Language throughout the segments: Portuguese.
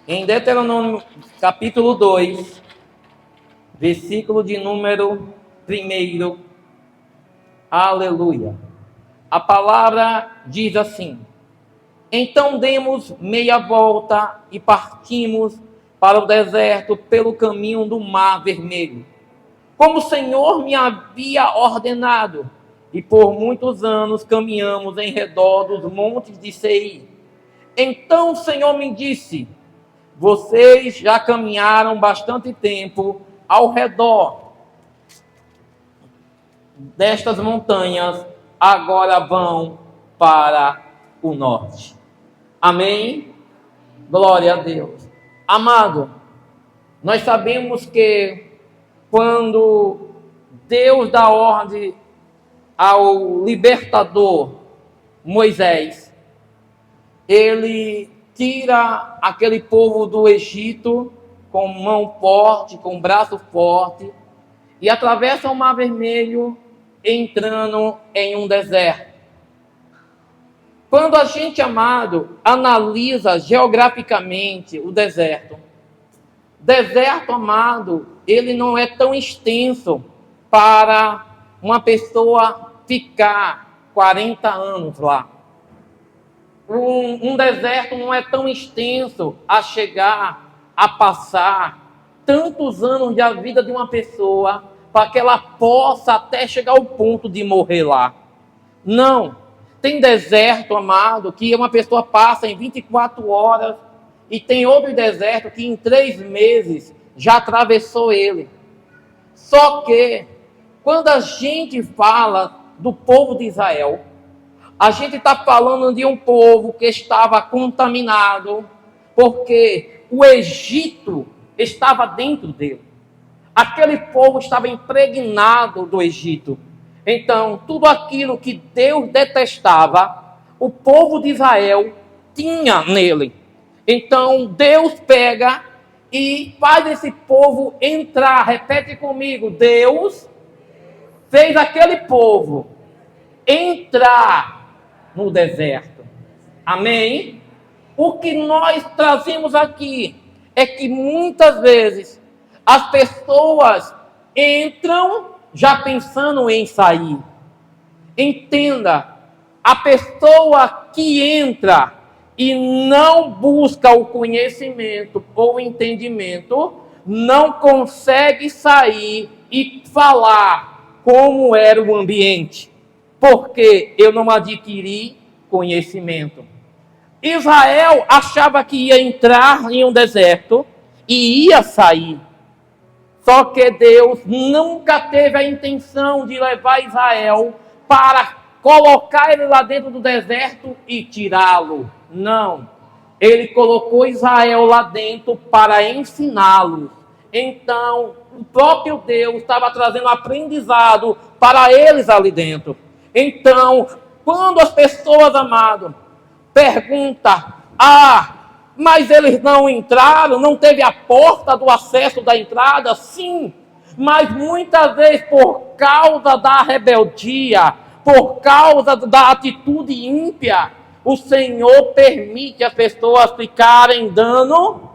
Em Deuteronômio capítulo 2, versículo de número 1. Aleluia. A palavra diz assim: Então demos meia volta e partimos para o deserto pelo caminho do Mar Vermelho, como o Senhor me havia ordenado, e por muitos anos caminhamos em redor dos montes de Seir. Então o Senhor me disse: Vocês já caminharam bastante tempo ao redor destas montanhas, agora vão para o norte. Amém? Glória a Deus. Amado, nós sabemos que quando Deus dá ordem ao libertador Moisés, ele tira aquele povo do Egito com mão forte, com braço forte, e atravessa o Mar Vermelho, entrando em um deserto. Quando a gente, amado, analisa geograficamente o deserto, amado, ele não é tão extenso para uma pessoa ficar 40 anos lá. Um deserto não é tão extenso a chegar a passar tantos anos da vida de uma pessoa para que ela possa até chegar ao ponto de morrer lá. Não. Tem deserto, amado, que uma pessoa passa em 24 horas, e tem outro deserto que em 3 meses já atravessou ele. Só que, quando a gente fala do povo de Israel, a gente está falando de um povo que estava contaminado, porque o Egito estava dentro dele. Aquele povo estava impregnado do Egito. Então, tudo aquilo que Deus detestava, o povo de Israel tinha nele. Então, Deus pega e faz esse povo entrar. Repete comigo: Deus fez aquele povo entrar no deserto. Amém? O que nós trazemos aqui é que muitas vezes as pessoas entram já pensando em sair. Entenda, a pessoa que entra e não busca o conhecimento ou o entendimento, não consegue sair e falar como era o ambiente, porque eu não adquiri conhecimento. Israel achava que ia entrar em um deserto e ia sair. Só que Deus nunca teve a intenção de levar Israel para colocar ele lá dentro do deserto e tirá-lo. Não. Ele colocou Israel lá dentro para ensiná-los. Então, o próprio Deus estava trazendo aprendizado para eles ali dentro. Então, quando as pessoas, amado, perguntam: mas eles não entraram, não teve a porta do acesso da entrada? Sim, mas muitas vezes por causa da rebeldia, por causa da atitude ímpia, o Senhor permite as pessoas ficarem dando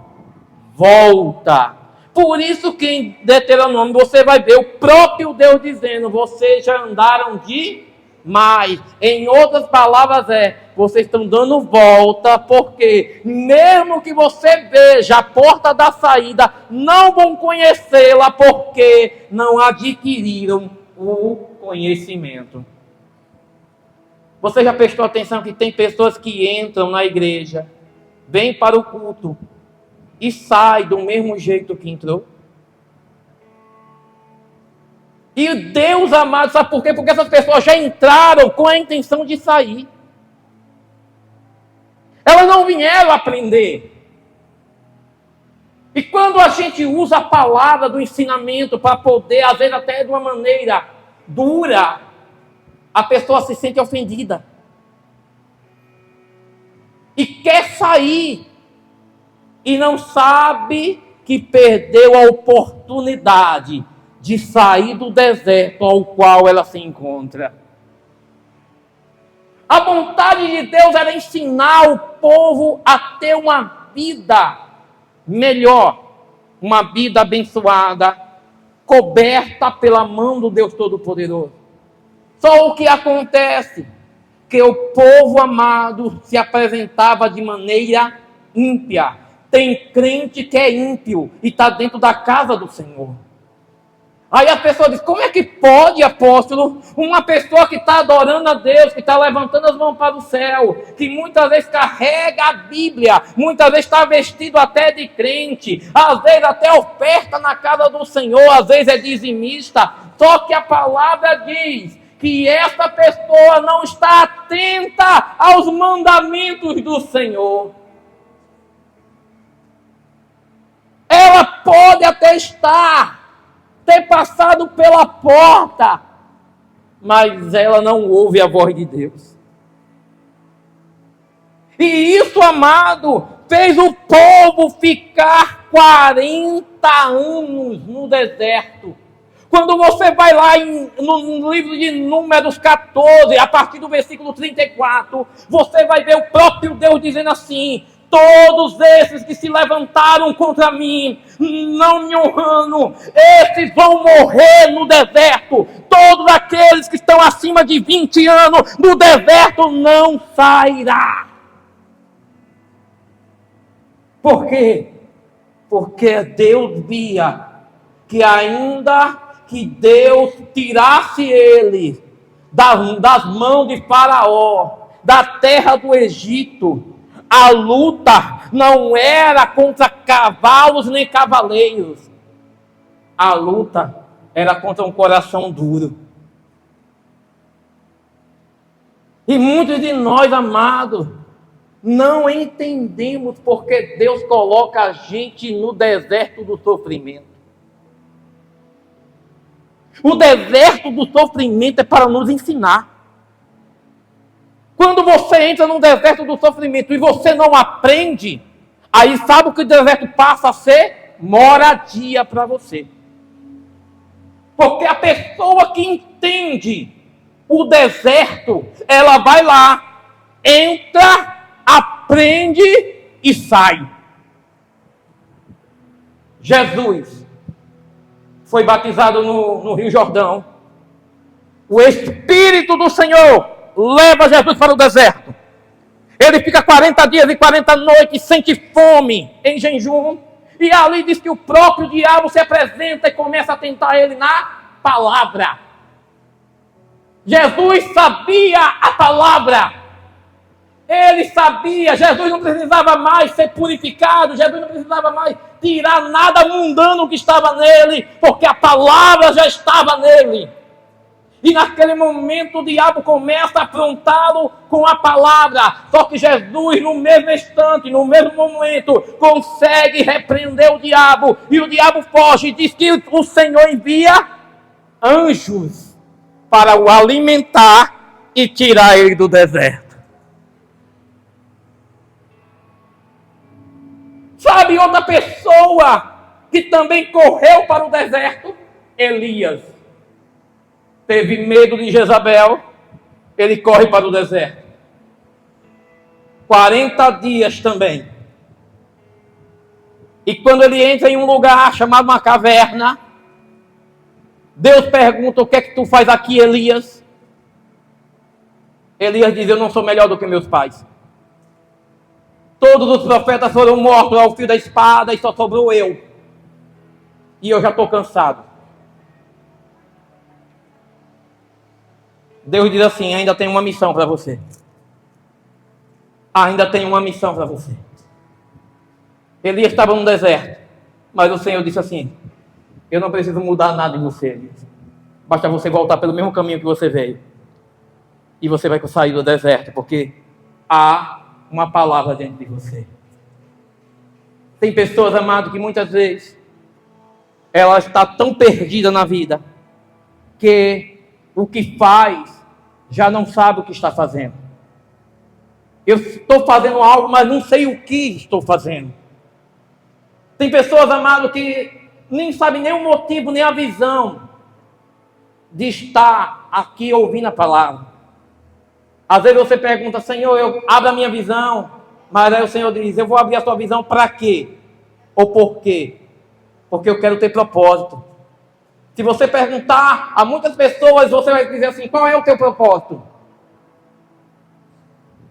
volta. Por isso que em Deuteronômio você vai ver o próprio Deus dizendo: vocês já andaram demais. Em outras palavras vocês estão dando volta, porque mesmo que você veja a porta da saída, não vão conhecê-la, porque não adquiriram o conhecimento. Você já prestou atenção que tem pessoas que entram na igreja, vêm para o culto e saem do mesmo jeito que entrou? E Deus amado, sabe por quê? Porque essas pessoas já entraram com a intenção de sair. Elas não vieram aprender. E quando a gente usa a palavra do ensinamento para poder, às vezes até de uma maneira dura, a pessoa se sente ofendida. E quer sair. E não sabe que perdeu a oportunidade de sair do deserto ao qual ela se encontra. A vontade de Deus era ensinar o povo a ter uma vida melhor, uma vida abençoada, coberta pela mão do Deus Todo-Poderoso. Só o que acontece? Que o povo amado se apresentava de maneira ímpia. Tem crente que é ímpio e está dentro da casa do Senhor. Aí a pessoa diz, como é que pode, apóstolo, uma pessoa que está adorando a Deus, que está levantando as mãos para o céu, que muitas vezes carrega a Bíblia, muitas vezes está vestido até de crente, às vezes até oferta na casa do Senhor, às vezes é dizimista, só que a palavra diz que essa pessoa não está atenta aos mandamentos do Senhor. Ela pode até ter passado pela porta, mas ela não ouve a voz de Deus. E isso, amado, fez o povo ficar 40 anos no deserto. Quando você vai lá no livro de Números 14, a partir do versículo 34, você vai ver o próprio Deus dizendo assim: todos esses que se levantaram contra mim, não me honrando, esses vão morrer no deserto. Todos aqueles que estão acima de 20 anos, no deserto não sairá. Por quê? Porque Deus via que ainda que Deus tirasse ele das mãos de Faraó, da terra do Egito, a luta não era contra cavalos nem cavaleiros. A luta era contra um coração duro. E muitos de nós, amados, não entendemos porque Deus coloca a gente no deserto do sofrimento. O deserto do sofrimento é para nos ensinar. Quando você entra no deserto do sofrimento e você não aprende, aí sabe o que o deserto passa a ser? Moradia para você. Porque a pessoa que entende o deserto, ela vai lá, entra, aprende e sai. Jesus foi batizado no Rio Jordão. O Espírito do Senhor leva Jesus para o deserto. Ele fica 40 dias e 40 noites, sente fome em jejum. E ali diz que o próprio diabo se apresenta e começa a tentar ele na palavra. Jesus sabia a palavra. Ele sabia, Jesus não precisava mais ser purificado, Jesus não precisava mais tirar nada mundano que estava nele, porque a palavra já estava nele. E naquele momento o diabo começa a afrontá-lo com a palavra. Só que Jesus, no mesmo instante, no mesmo momento, consegue repreender o diabo. E o diabo foge e diz que o Senhor envia anjos para o alimentar e tirar ele do deserto. Sabe outra pessoa que também correu para o deserto? Elias. Teve medo de Jezabel, ele corre para o deserto. 40 dias também. E quando ele entra em um lugar chamado uma caverna, Deus pergunta: o que é que tu faz aqui, Elias? Elias diz: eu não sou melhor do que meus pais. Todos os profetas foram mortos ao fio da espada e só sobrou eu. E eu já estou cansado. Deus diz assim: ainda tem uma missão para você. Ainda tem uma missão para você. Elias estava no deserto, mas o Senhor disse assim: eu não preciso mudar nada em você, Elias. Basta você voltar pelo mesmo caminho que você veio. E você vai sair do deserto, porque há uma palavra dentro de você. Tem pessoas, amados, que muitas vezes ela está tão perdida na vida que o que faz já não sabe o que está fazendo. Eu estou fazendo algo, mas não sei o que estou fazendo. Tem pessoas, amados, que nem sabem nem o motivo, nem a visão de estar aqui ouvindo a palavra. Às vezes você pergunta: Senhor, eu abro a minha visão. Mas aí o Senhor diz: eu vou abrir a sua visão para quê? Ou por quê? Porque eu quero ter propósito. Se você perguntar a muitas pessoas, você vai dizer assim: qual é o teu propósito?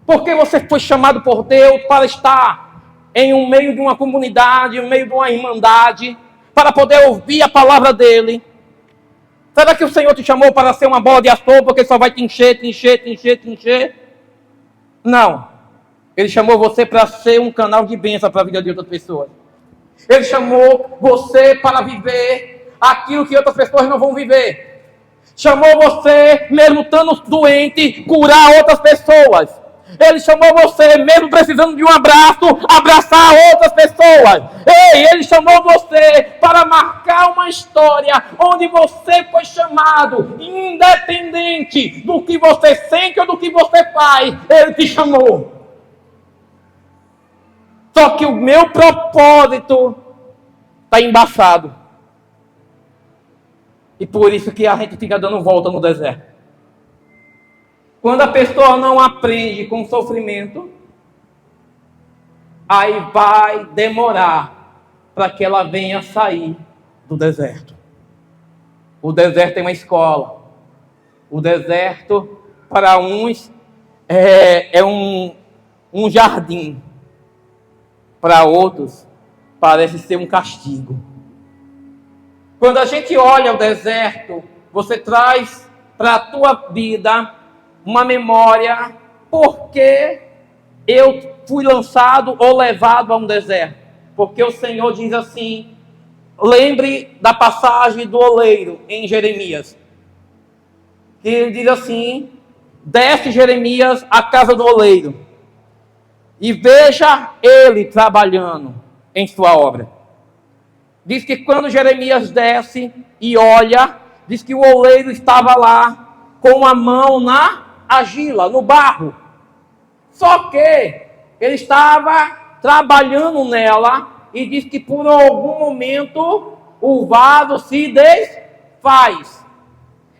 Porque você foi chamado por Deus para estar em um meio de uma comunidade, em um meio de uma irmandade, para poder ouvir a palavra dele. Será que o Senhor te chamou para ser uma bola de ator, porque só vai te encher, te encher, te encher, te encher? Não. Ele chamou você para ser um canal de bênção para a vida de outras pessoas. Ele chamou você para viver aquilo que outras pessoas não vão viver. Chamou você, mesmo estando doente, curar outras pessoas. Ele chamou você, mesmo precisando de um abraço, abraçar outras pessoas. Ei, ele chamou você para marcar uma história onde você foi chamado, independente do que você sente ou do que você faz, ele te chamou. Só que o meu propósito está embaçado. E por isso que a gente fica dando volta no deserto. Quando a pessoa não aprende com sofrimento, aí vai demorar para que ela venha sair do deserto. O deserto é uma escola. O deserto, para uns, é um jardim. Para outros, parece ser um castigo. Quando a gente olha o deserto, você traz para a tua vida uma memória, porque eu fui lançado ou levado a um deserto. Porque o Senhor diz assim, lembre da passagem do oleiro em Jeremias. Que ele diz assim, desce Jeremias à casa do oleiro e veja ele trabalhando em sua obra. Diz que quando Jeremias desce e olha, diz que o oleiro estava lá com a mão na argila, no barro. Só que ele estava trabalhando nela e diz que por algum momento o vaso se desfaz.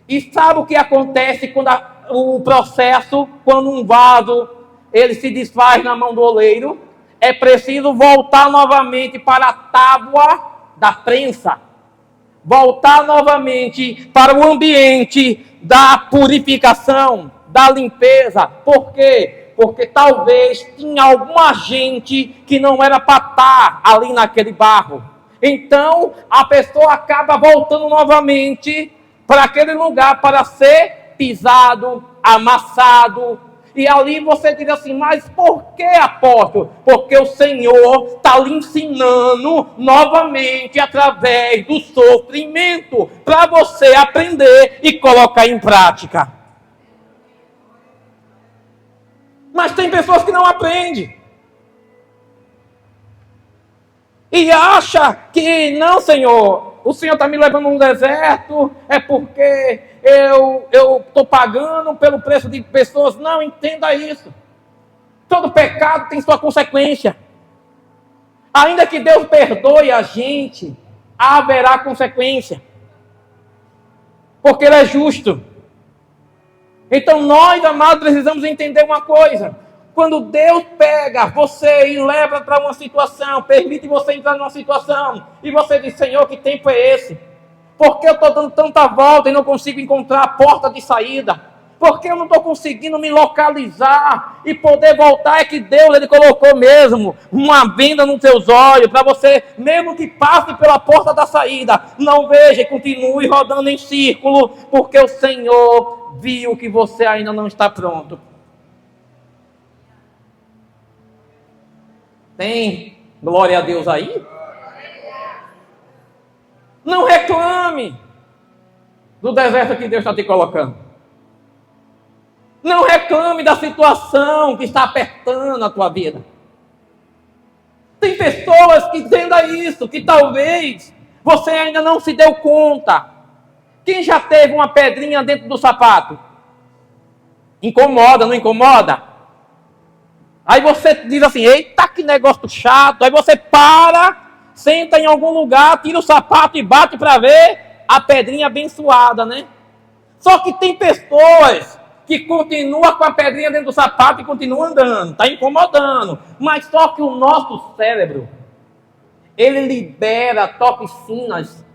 E sabe o que acontece quando o processo, quando um vaso ele se desfaz na mão do oleiro? É preciso voltar novamente para a tábua da prensa. Voltar novamente para o ambiente da purificação, da limpeza. Por quê? Porque talvez tinha alguma gente que não era para estar ali naquele barro. Então, a pessoa acaba voltando novamente para aquele lugar para ser pisado, amassado. E ali você diz assim, mas por que, apóstolo? Porque o Senhor está lhe ensinando novamente através do sofrimento para você aprender e colocar em prática. Mas tem pessoas que não aprendem. E acha que, não, Senhor, o Senhor está me levando num deserto, é porque eu estou pagando pelo preço de pessoas. Não, entenda isso. Todo pecado tem sua consequência. Ainda que Deus perdoe a gente, haverá consequência. Porque Ele é justo. Então nós, amados, precisamos entender uma coisa. Quando Deus pega você e leva para uma situação, permite você entrar numa situação, e você diz, Senhor, que tempo é esse? Por que eu estou dando tanta volta e não consigo encontrar a porta de saída? Por que eu não estou conseguindo me localizar e poder voltar? É que Deus, Ele colocou mesmo uma venda nos seus olhos, para você, mesmo que passe pela porta da saída, não veja e continue rodando em círculo, porque o Senhor viu que você ainda não está pronto. Tem glória a Deus aí? Não reclame do deserto que Deus está te colocando. Não reclame da situação que está apertando a tua vida. Tem pessoas que entendam isso, que talvez você ainda não se deu conta. Quem já teve uma pedrinha dentro do sapato? Incomoda, não incomoda? Aí você diz assim, eita, que negócio chato. Aí você para, senta em algum lugar, tira o sapato e bate para ver a pedrinha abençoada, né? Só que tem pessoas que continuam com a pedrinha dentro do sapato e continuam andando. Está incomodando. Mas só que o nosso cérebro, ele libera toxinas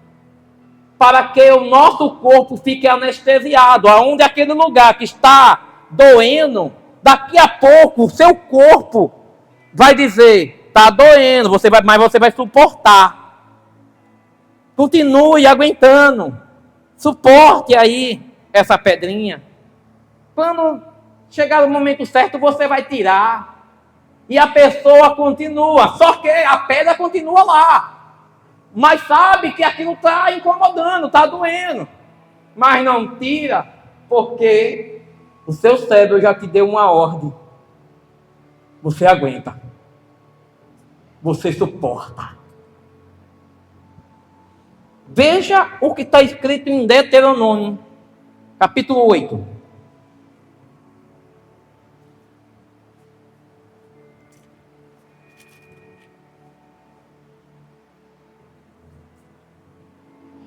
para que o nosso corpo fique anestesiado. Aonde aquele lugar que está doendo, daqui a pouco o seu corpo vai dizer, está doendo, mas você vai suportar. Continue aguentando. Suporte aí essa pedrinha. Quando chegar o momento certo, você vai tirar. E a pessoa continua. Só que a pedra continua lá. Mas sabe que aquilo está incomodando, está doendo. Mas não tira, porque o seu cérebro já te deu uma ordem. Você aguenta. Você suporta. Veja o que está escrito em Deuteronômio, capítulo 8.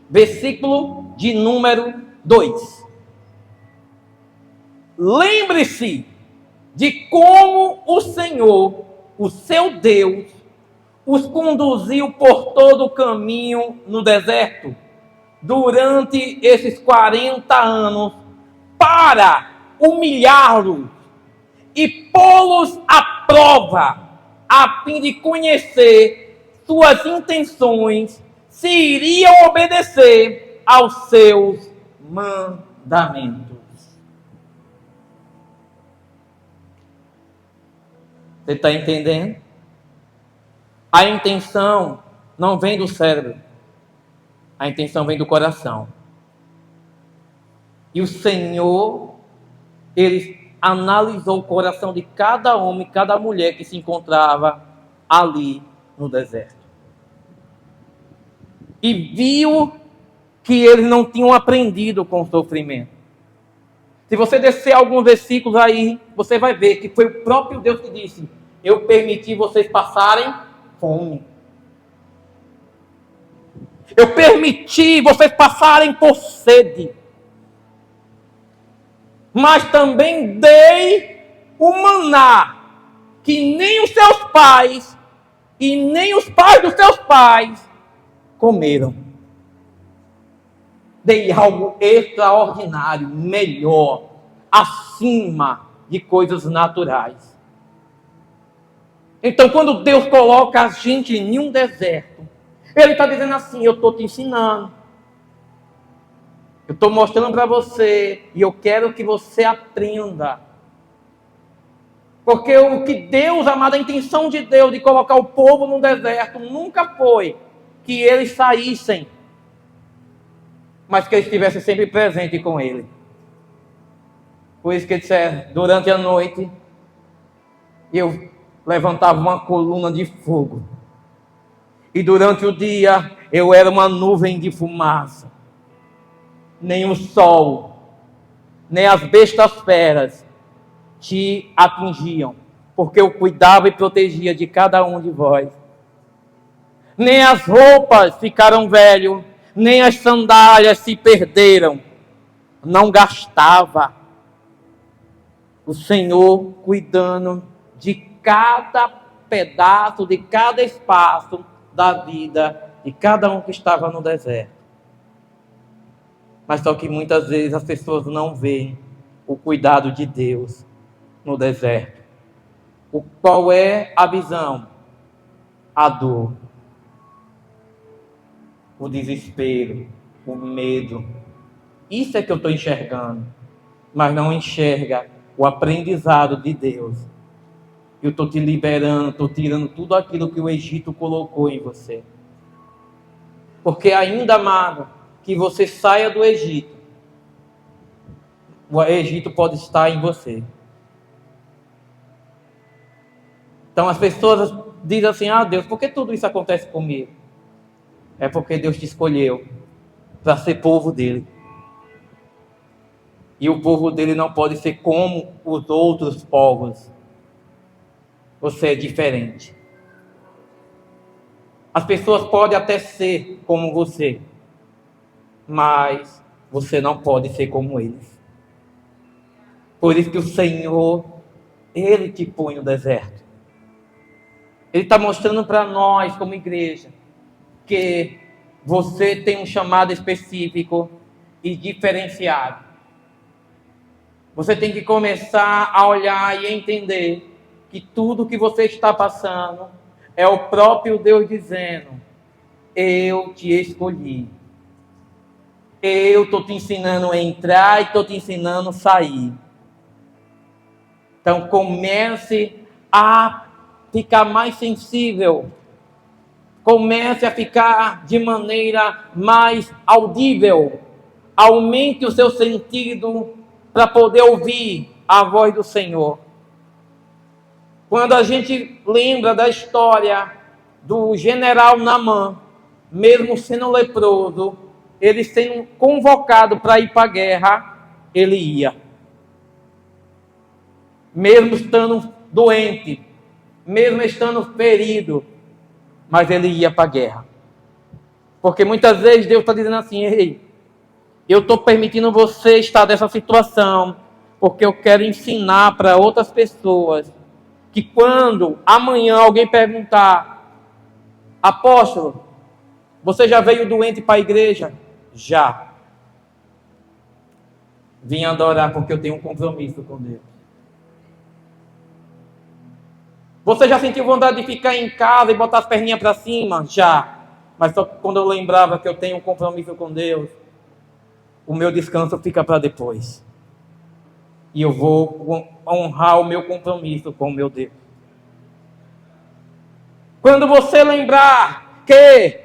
Versículo de número 2. Lembre-se de como o Senhor, o seu Deus, os conduziu por todo o caminho no deserto, durante esses 40 anos, para humilhá-los e pô-los à prova, a fim de conhecer suas intenções, se iriam obedecer aos seus mandamentos. Você está entendendo? A intenção não vem do cérebro. A intenção vem do coração. E o Senhor, Ele analisou o coração de cada homem, cada mulher que se encontrava ali no deserto. E viu que eles não tinham aprendido com o sofrimento. Se você descer alguns versículos aí, você vai ver que foi o próprio Deus que disse: eu permiti vocês passarem fome. Eu permiti vocês passarem por sede. Mas também dei o maná, que nem os seus pais e nem os pais dos seus pais comeram. Dei algo extraordinário, melhor, acima de coisas naturais. Então, quando Deus coloca a gente em um deserto, Ele está dizendo assim: eu estou te ensinando. Eu estou mostrando para você e eu quero que você aprenda. Porque o que Deus, amado, a intenção de Deus de colocar o povo no deserto nunca foi que eles saíssem, mas que eles estivessem sempre presentes com Ele. Por isso que ele disse, durante a noite, eu levantava uma coluna de fogo. E durante o dia, eu era uma nuvem de fumaça. Nem o sol, nem as bestas feras te atingiam, porque eu cuidava e protegia de cada um de vós. Nem as roupas ficaram velhas, nem as sandálias se perderam. Não gastava. O Senhor cuidando de cada pedaço, de cada espaço da vida de cada um que estava no deserto. Mas só que muitas vezes as pessoas não veem o cuidado de Deus no deserto. Qual é a visão? A dor, o desespero, o medo. Isso é que eu estou enxergando. Mas não enxerga o aprendizado de Deus. Eu estou te liberando, estou tirando tudo aquilo que o Egito colocou em você. Porque ainda, amado, que você saia do Egito, o Egito pode estar em você. Então as pessoas dizem assim: ah, Deus, por que tudo isso acontece comigo? É porque Deus te escolheu para ser povo dele. E o povo dele não pode ser como os outros povos. Você é diferente. As pessoas podem até ser como você, mas você não pode ser como eles. Por isso que o Senhor, Ele te põe no deserto. Ele está mostrando para nós, como igreja, que você tem um chamado específico e diferenciado. Você tem que começar a olhar e entender que tudo que você está passando é o próprio Deus dizendo: eu te escolhi. Eu estou te ensinando a entrar e estou te ensinando a sair. Então comece a ficar mais sensível. Comece a ficar de maneira mais audível. Aumente o seu sentido para poder ouvir a voz do Senhor. Quando a gente lembra da história do general Naamã, mesmo sendo leproso, ele sendo convocado para ir para a guerra, ele ia. Mesmo estando doente, mesmo estando ferido, mas ele ia para a guerra. Porque muitas vezes Deus está dizendo assim: ei, eu estou permitindo você estar nessa situação, porque eu quero ensinar para outras pessoas que quando amanhã alguém perguntar: apóstolo, você já veio doente para a igreja? Já. Vim adorar porque eu tenho um compromisso com Deus. Você já sentiu vontade de ficar em casa e botar as perninhas para cima? Já. Mas só quando eu lembrava que eu tenho um compromisso com Deus, o meu descanso fica para depois. E eu vou honrar o meu compromisso com o meu Deus. Quando você lembrar que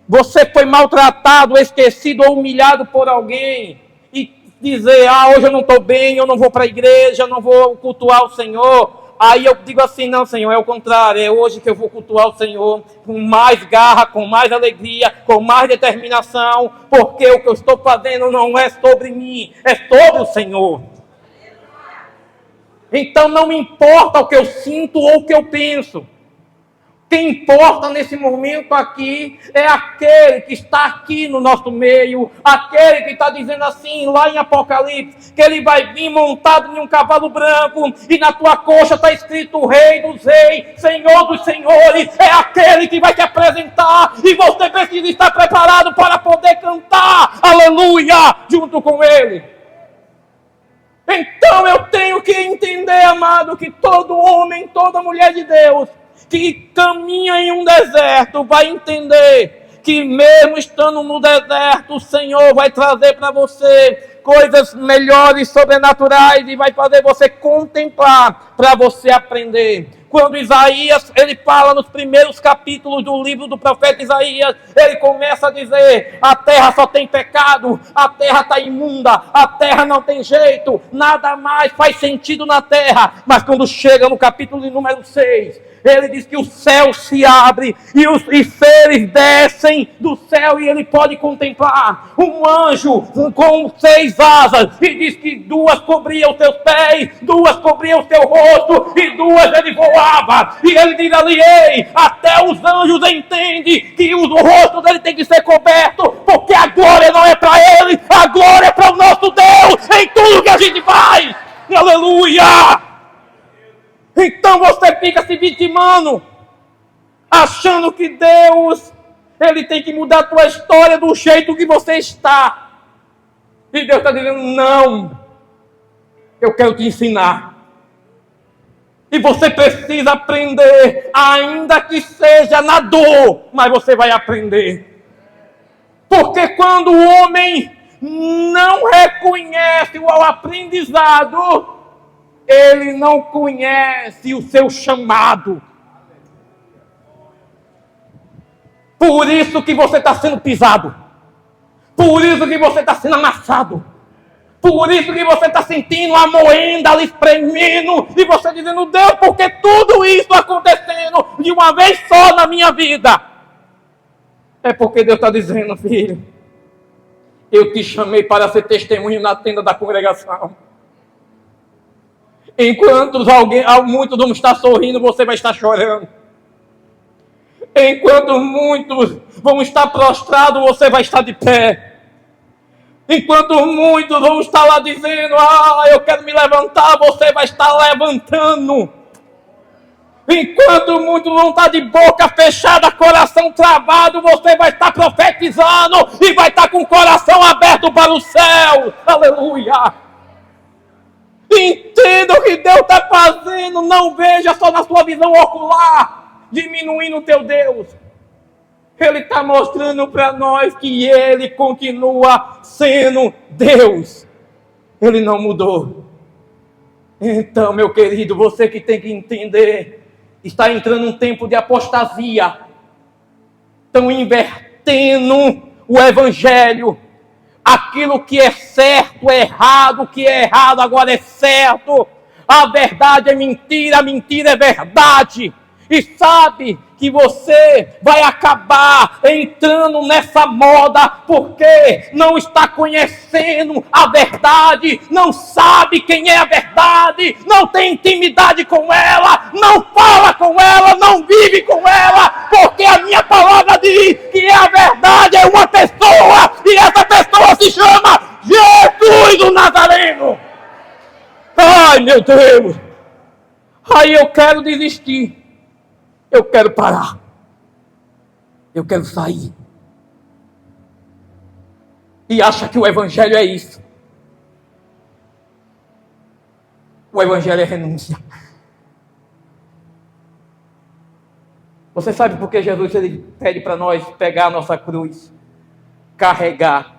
você foi maltratado, esquecido ou humilhado por alguém, e dizer: hoje eu não estou bem, eu não vou para a igreja, eu não vou cultuar o Senhor. Aí eu digo assim: não, Senhor, é o contrário, é hoje que eu vou cultuar o Senhor com mais garra, com mais alegria, com mais determinação, porque o que eu estou fazendo não é sobre mim, é sobre o Senhor. Então não me importa o que eu sinto ou o que eu penso. Quem importa nesse momento aqui é aquele que está aqui no nosso meio, aquele que está dizendo assim, lá em Apocalipse, que ele vai vir montado em um cavalo branco, e na tua coxa está escrito Rei dos Reis, Senhor dos Senhores. É aquele que vai te apresentar, e você precisa estar preparado para poder cantar aleluia junto com ele. Então eu tenho que entender, amado, que todo homem, toda mulher de Deus que caminha em um deserto vai entender que mesmo estando no deserto, o Senhor vai trazer para você coisas melhores, sobrenaturais, e vai fazer você contemplar, para você aprender. Quando Isaías, ele fala nos primeiros capítulos do livro do profeta Isaías, ele começa a dizer: a terra só tem pecado, a terra está imunda, a terra não tem jeito, nada mais faz sentido na terra. Mas quando chega no capítulo de número 6, ele diz que o céu se abre e seres descem do céu, e ele pode contemplar um anjo com 6 asas, e diz que 2 cobriam os seus pés, 2 cobriam o seu rosto, e 2 ele voava. E ele diz ali: ei, até os anjos entendem que o rosto dele tem que ser coberto, porque a glória não é para ele, a glória é para o nosso Deus em tudo que a gente faz. Aleluia! Então você fica se vitimando, achando que Deus, ele tem que mudar a tua história do jeito que você está. E Deus está dizendo: não, eu quero te ensinar. E você precisa aprender, ainda que seja na dor, mas você vai aprender. Porque quando o homem não reconhece o aprendizado, ele não conhece o seu chamado. Por isso que você está sendo pisado. Por isso que você está sendo amassado. Por isso que você está sentindo a moenda ali espremendo. E você dizendo: Deus, por que tudo isso acontecendo de uma vez só na minha vida? É porque Deus está dizendo: filho, eu te chamei para ser testemunho na tenda da congregação. Enquanto muitos vão estar sorrindo, você vai estar chorando. Enquanto muitos vão estar prostrados, você vai estar de pé. Enquanto muitos vão estar lá dizendo: eu quero me levantar, você vai estar levantando. Enquanto muitos vão estar de boca fechada, coração travado, você vai estar profetizando e vai estar com o coração aberto para o céu. Aleluia! Entenda o que Deus está fazendo. Não veja só na sua visão ocular, diminuindo o teu Deus. Ele está mostrando para nós que Ele continua sendo Deus. Ele não mudou. Então, meu querido, você que tem que entender, está entrando um tempo de apostasia. Estão invertendo o Evangelho. Aquilo que é certo é errado, o que é errado agora é certo. A verdade é mentira, a mentira é verdade. E sabe que você vai acabar entrando nessa moda porque não está conhecendo a verdade, não sabe quem é a verdade, não tem intimidade com ela, não fala com ela, não vive com ela, porque a minha palavra diz que a verdade é uma pessoa e essa pessoa se chama Jesus o Nazareno. Ai, meu Deus! Aí eu quero desistir. Eu quero parar. Eu quero sair. E acha que o Evangelho é isso. O Evangelho é renúncia. Você sabe por que Jesus ele pede para nós pegar a nossa cruz, carregar?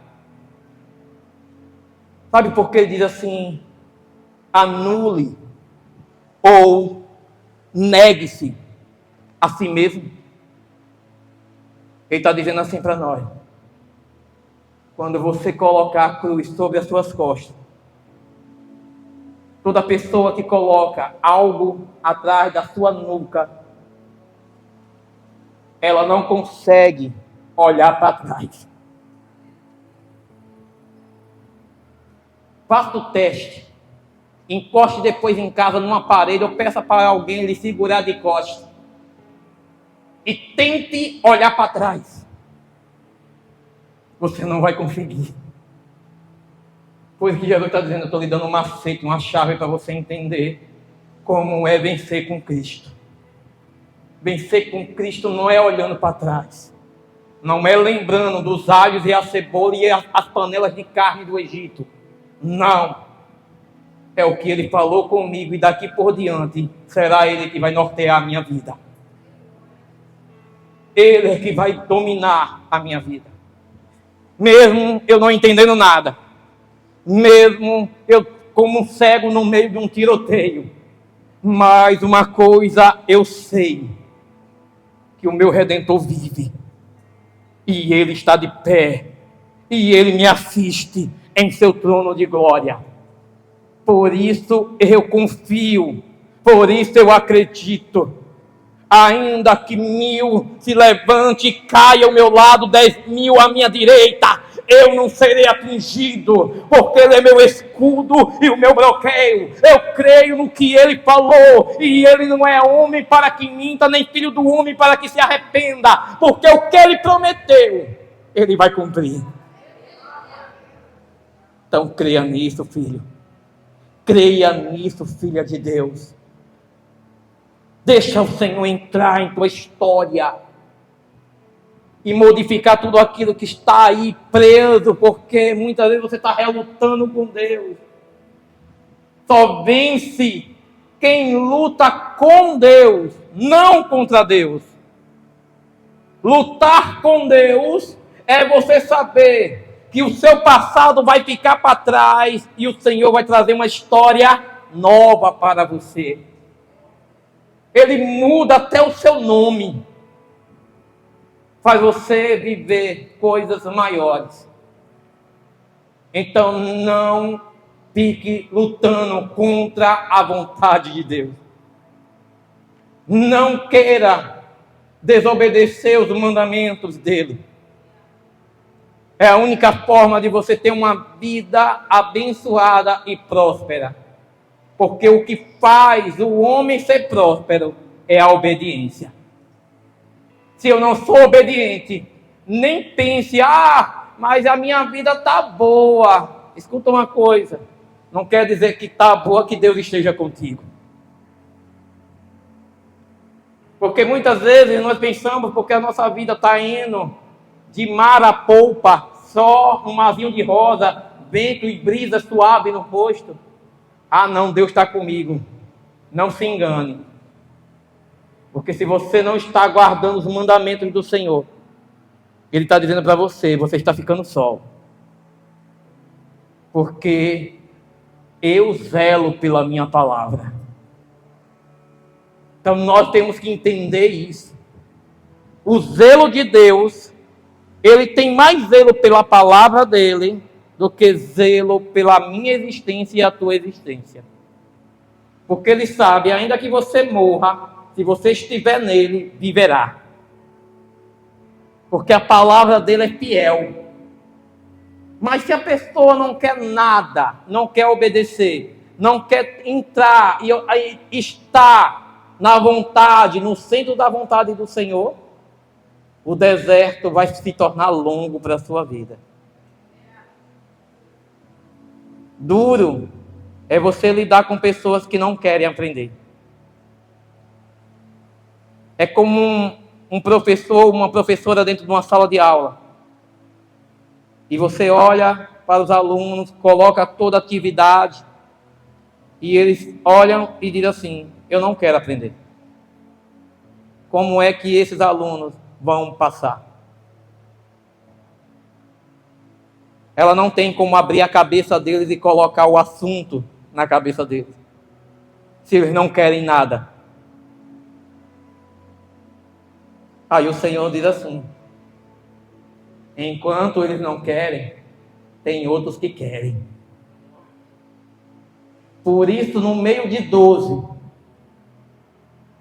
Sabe por que ele diz assim: anule ou negue-se a si mesmo? Ele está dizendo assim para nós: quando você colocar a cruz sobre as suas costas, toda pessoa que coloca algo atrás da sua nuca, ela não consegue olhar para trás. Faça o teste. Encoste depois em casa numa parede ou peça para alguém lhe segurar de costas. E tente olhar para trás. Você não vai conseguir. Por isso que Jesus está dizendo: eu estou lhe dando um macete, uma chave para você entender como é vencer com Cristo. Vencer com Cristo não é olhando para trás. Não é lembrando dos alhos e a cebola e as panelas de carne do Egito. Não. É o que Ele falou comigo e daqui por diante será Ele que vai nortear a minha vida. Ele é que vai dominar a minha vida. Mesmo eu não entendendo nada. Mesmo eu como um cego no meio de um tiroteio. Mas uma coisa eu sei: que o meu Redentor vive. E Ele está de pé. E Ele me assiste em seu trono de glória. Por isso eu confio. Por isso eu acredito. Ainda que 1000 se levante e caia ao meu lado, 10.000 à minha direita, eu não serei atingido, porque Ele é meu escudo e o meu bloqueio. Eu creio no que Ele falou, e Ele não é homem para que minta, nem filho do homem para que se arrependa, porque o que Ele prometeu, Ele vai cumprir. Então creia nisso, filho. Creia nisso, filha de Deus. Deixa o Senhor entrar em tua história e modificar tudo aquilo que está aí preso, porque muitas vezes você está relutando com Deus. Só vence quem luta com Deus, não contra Deus. Lutar com Deus é você saber que o seu passado vai ficar para trás e o Senhor vai trazer uma história nova para você. Ele muda até o seu nome. Faz você viver coisas maiores. Então não fique lutando contra a vontade de Deus. Não queira desobedecer os mandamentos dele. É a única forma de você ter uma vida abençoada e próspera. Porque o que faz o homem ser próspero é a obediência. Se eu não sou obediente, nem pense: mas a minha vida está boa. Escuta uma coisa: não quer dizer que está boa que Deus esteja contigo. Porque muitas vezes nós pensamos, porque a nossa vida está indo de mar a polpa, só um marzinho de rosa, vento e brisa suave no rosto. Ah não, Deus está comigo. Não se engane. Porque se você não está guardando os mandamentos do Senhor, Ele está dizendo para você, você está ficando só. Porque eu zelo pela minha palavra. Então nós temos que entender isso. O zelo de Deus, Ele tem mais zelo pela palavra dEle do que zelo pela minha existência e a tua existência. Porque Ele sabe, ainda que você morra, se você estiver nele, viverá. Porque a palavra dEle é fiel. Mas se a pessoa não quer nada, não quer obedecer, não quer entrar e estar na vontade, no centro da vontade do Senhor, o deserto vai se tornar longo para a sua vida. Duro é você lidar com pessoas que não querem aprender. É como um professor, uma professora dentro de uma sala de aula. E você olha para os alunos, coloca toda a atividade, e eles olham e dizem assim, eu não quero aprender. Como é que esses alunos vão passar? Ela não tem como abrir a cabeça deles e colocar o assunto na cabeça deles, se eles não querem nada. Aí o Senhor diz assim, enquanto eles não querem, tem outros que querem. Por isso, no meio de 12,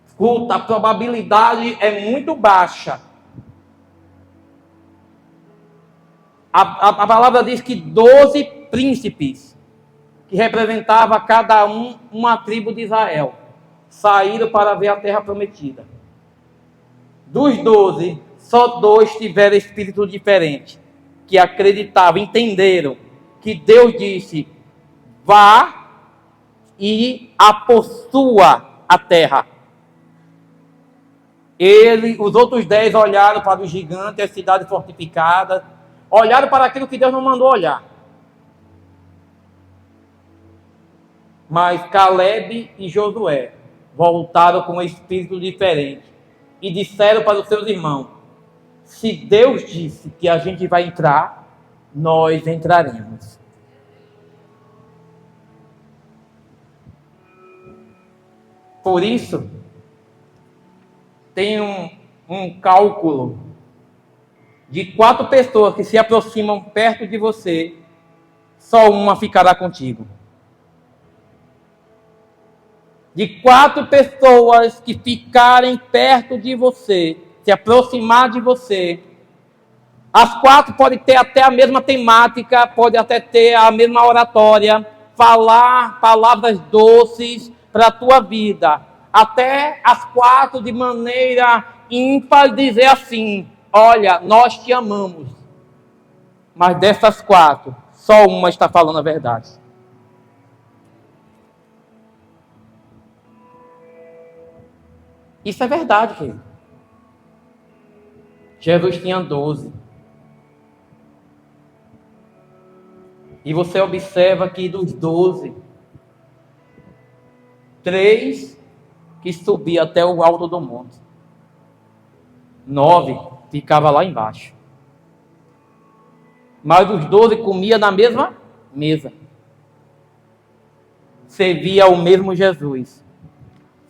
escuta, a probabilidade é muito baixa. A palavra diz que 12 príncipes, que representava cada uma tribo de Israel, saíram para ver a terra prometida. Dos 12, só 2 tiveram espírito diferente, que acreditavam, entenderam que Deus disse, vá e possua a terra. Os outros 10 olharam para os gigantes, as cidades fortificadas, olharam para aquilo que Deus não mandou olhar. Mas Caleb e Josué voltaram com um espírito diferente e disseram para os seus irmãos, se Deus disse que a gente vai entrar, nós entraremos. Por isso, tem um cálculo de 4 pessoas que se aproximam perto de você, só uma ficará contigo. De 4 pessoas que ficarem perto de você, se aproximar de você, as 4 podem ter até a mesma temática, podem até ter a mesma oratória, falar palavras doces para a tua vida. Até as 4 de maneira ímpar dizer assim, olha, nós te amamos. Mas dessas 4, só uma está falando a verdade. Isso é verdade, querido. Jesus tinha 12. E você observa que dos 12, 3 que subiam até o alto do monte. 9 ficava lá embaixo. Mas os 12 comiam na mesma mesa. Servia ao mesmo Jesus.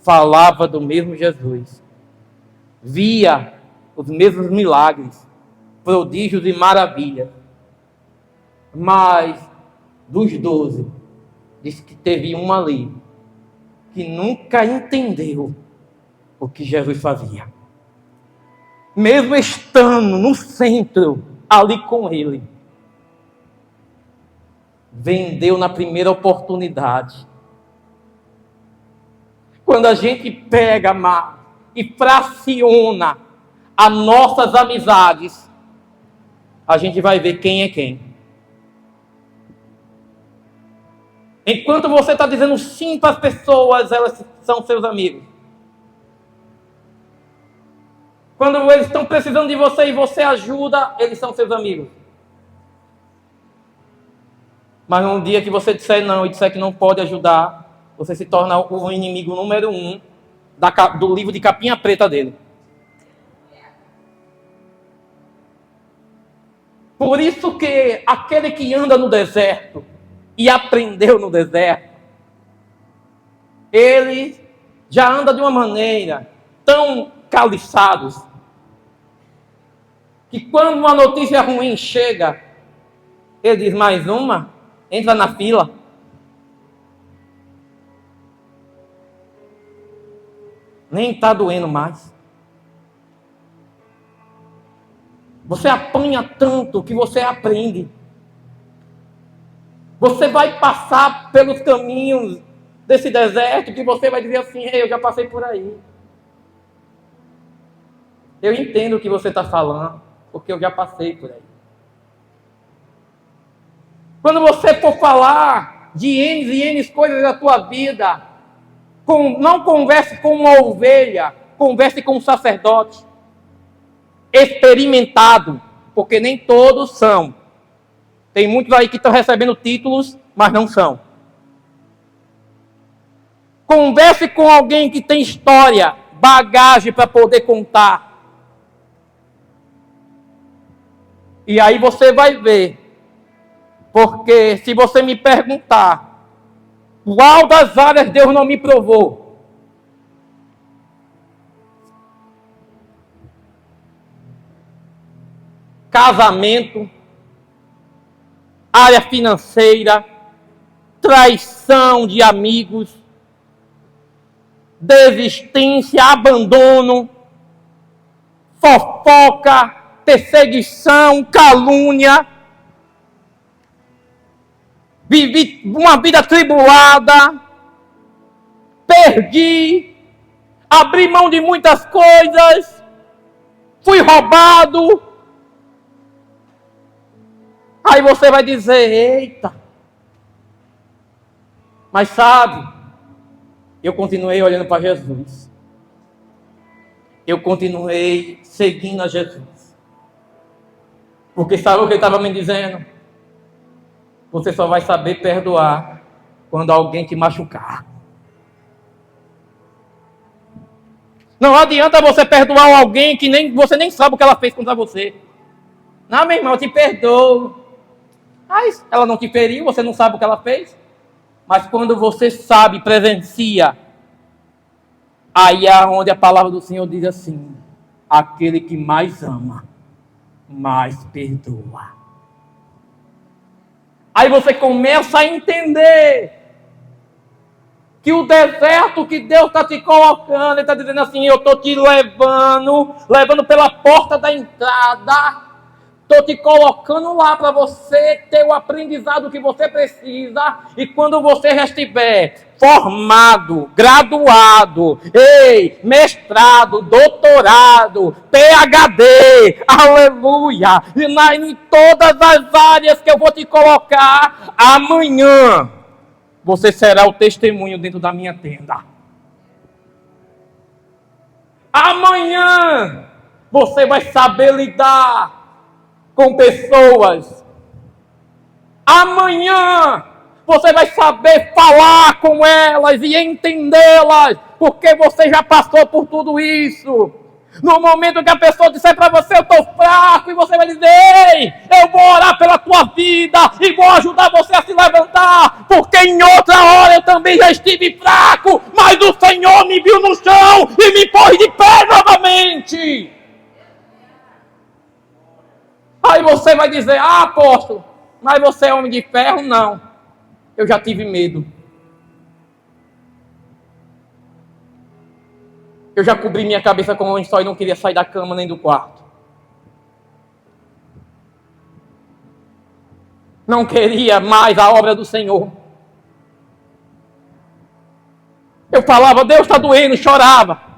Falava do mesmo Jesus. Via os mesmos milagres, prodígios e maravilhas. Mas dos 12, diz que teve um ali que nunca entendeu o que Jesus fazia. Mesmo estando no centro, ali com ele, vendeu na primeira oportunidade. Quando a gente pega, e fraciona as nossas amizades, a gente vai ver quem é quem. Enquanto você está dizendo sim para as pessoas, elas são seus amigos. Quando eles estão precisando de você e você ajuda, eles são seus amigos. Mas no dia que você disser não e disser que não pode ajudar, você se torna o inimigo número 1 do livro de capinha preta dele. Por isso que aquele que anda no deserto e aprendeu no deserto, ele já anda de uma maneira tão caliçados que quando uma notícia ruim chega, ele diz: mais uma, entra na fila. Nem está doendo mais. Você apanha tanto que você aprende. Você vai passar pelos caminhos desse deserto que você vai dizer assim: eu já passei por aí. Eu entendo o que você está falando, porque eu já passei por aí. Quando você for falar de N e N coisas da tua vida, não converse com uma ovelha, converse com um sacerdote experimentado, porque nem todos são. Tem muitos aí que estão recebendo títulos, mas não são. Converse com alguém que tem história, bagagem para poder contar. E aí você vai ver. Porque se você me perguntar qual das áreas Deus não me provou, casamento, área financeira, traição de amigos, desistência, abandono, fofoca, perseguição, calúnia, vivi uma vida tribulada, perdi, abri mão de muitas coisas, fui roubado. Aí você vai dizer: eita, mas sabe, eu continuei olhando para Jesus. Eu continuei seguindo a Jesus. Porque sabe o que ele estava me dizendo? Você só vai saber perdoar quando alguém te machucar. Não adianta você perdoar alguém que você nem sabe o que ela fez contra você. Não, meu irmão, eu te perdoo. Mas ela não te feriu, você não sabe o que ela fez. Mas quando você sabe, presencia, aí é onde a palavra do Senhor diz assim: aquele que mais ama, mais perdoa. Aí você começa a entender que o deserto que Deus está te colocando, Ele está dizendo assim: eu estou te levando pela porta da entrada, estou te colocando lá para você ter o aprendizado que você precisa, e quando você já estiver formado, graduado, mestrado, doutorado, PhD, aleluia, em todas as áreas que eu vou te colocar, amanhã você será o testemunho dentro da minha tenda. Amanhã você vai saber lidar com pessoas. Amanhã você vai saber falar com elas e entendê-las, porque você já passou por tudo isso. No momento que a pessoa disser para você: eu estou fraco, e você vai dizer: ei, eu vou orar pela tua vida e vou ajudar você a se levantar, porque em outra hora eu também já estive fraco, mas o Senhor me viu no chão e me pôs de pé novamente. Aí você vai dizer: ah, apóstolo, mas você é homem de ferro? Não, eu já tive medo. Eu já cobri minha cabeça com um lençol e não queria sair da cama nem do quarto. Não queria mais a obra do Senhor. Eu falava: Deus está doendo, chorava.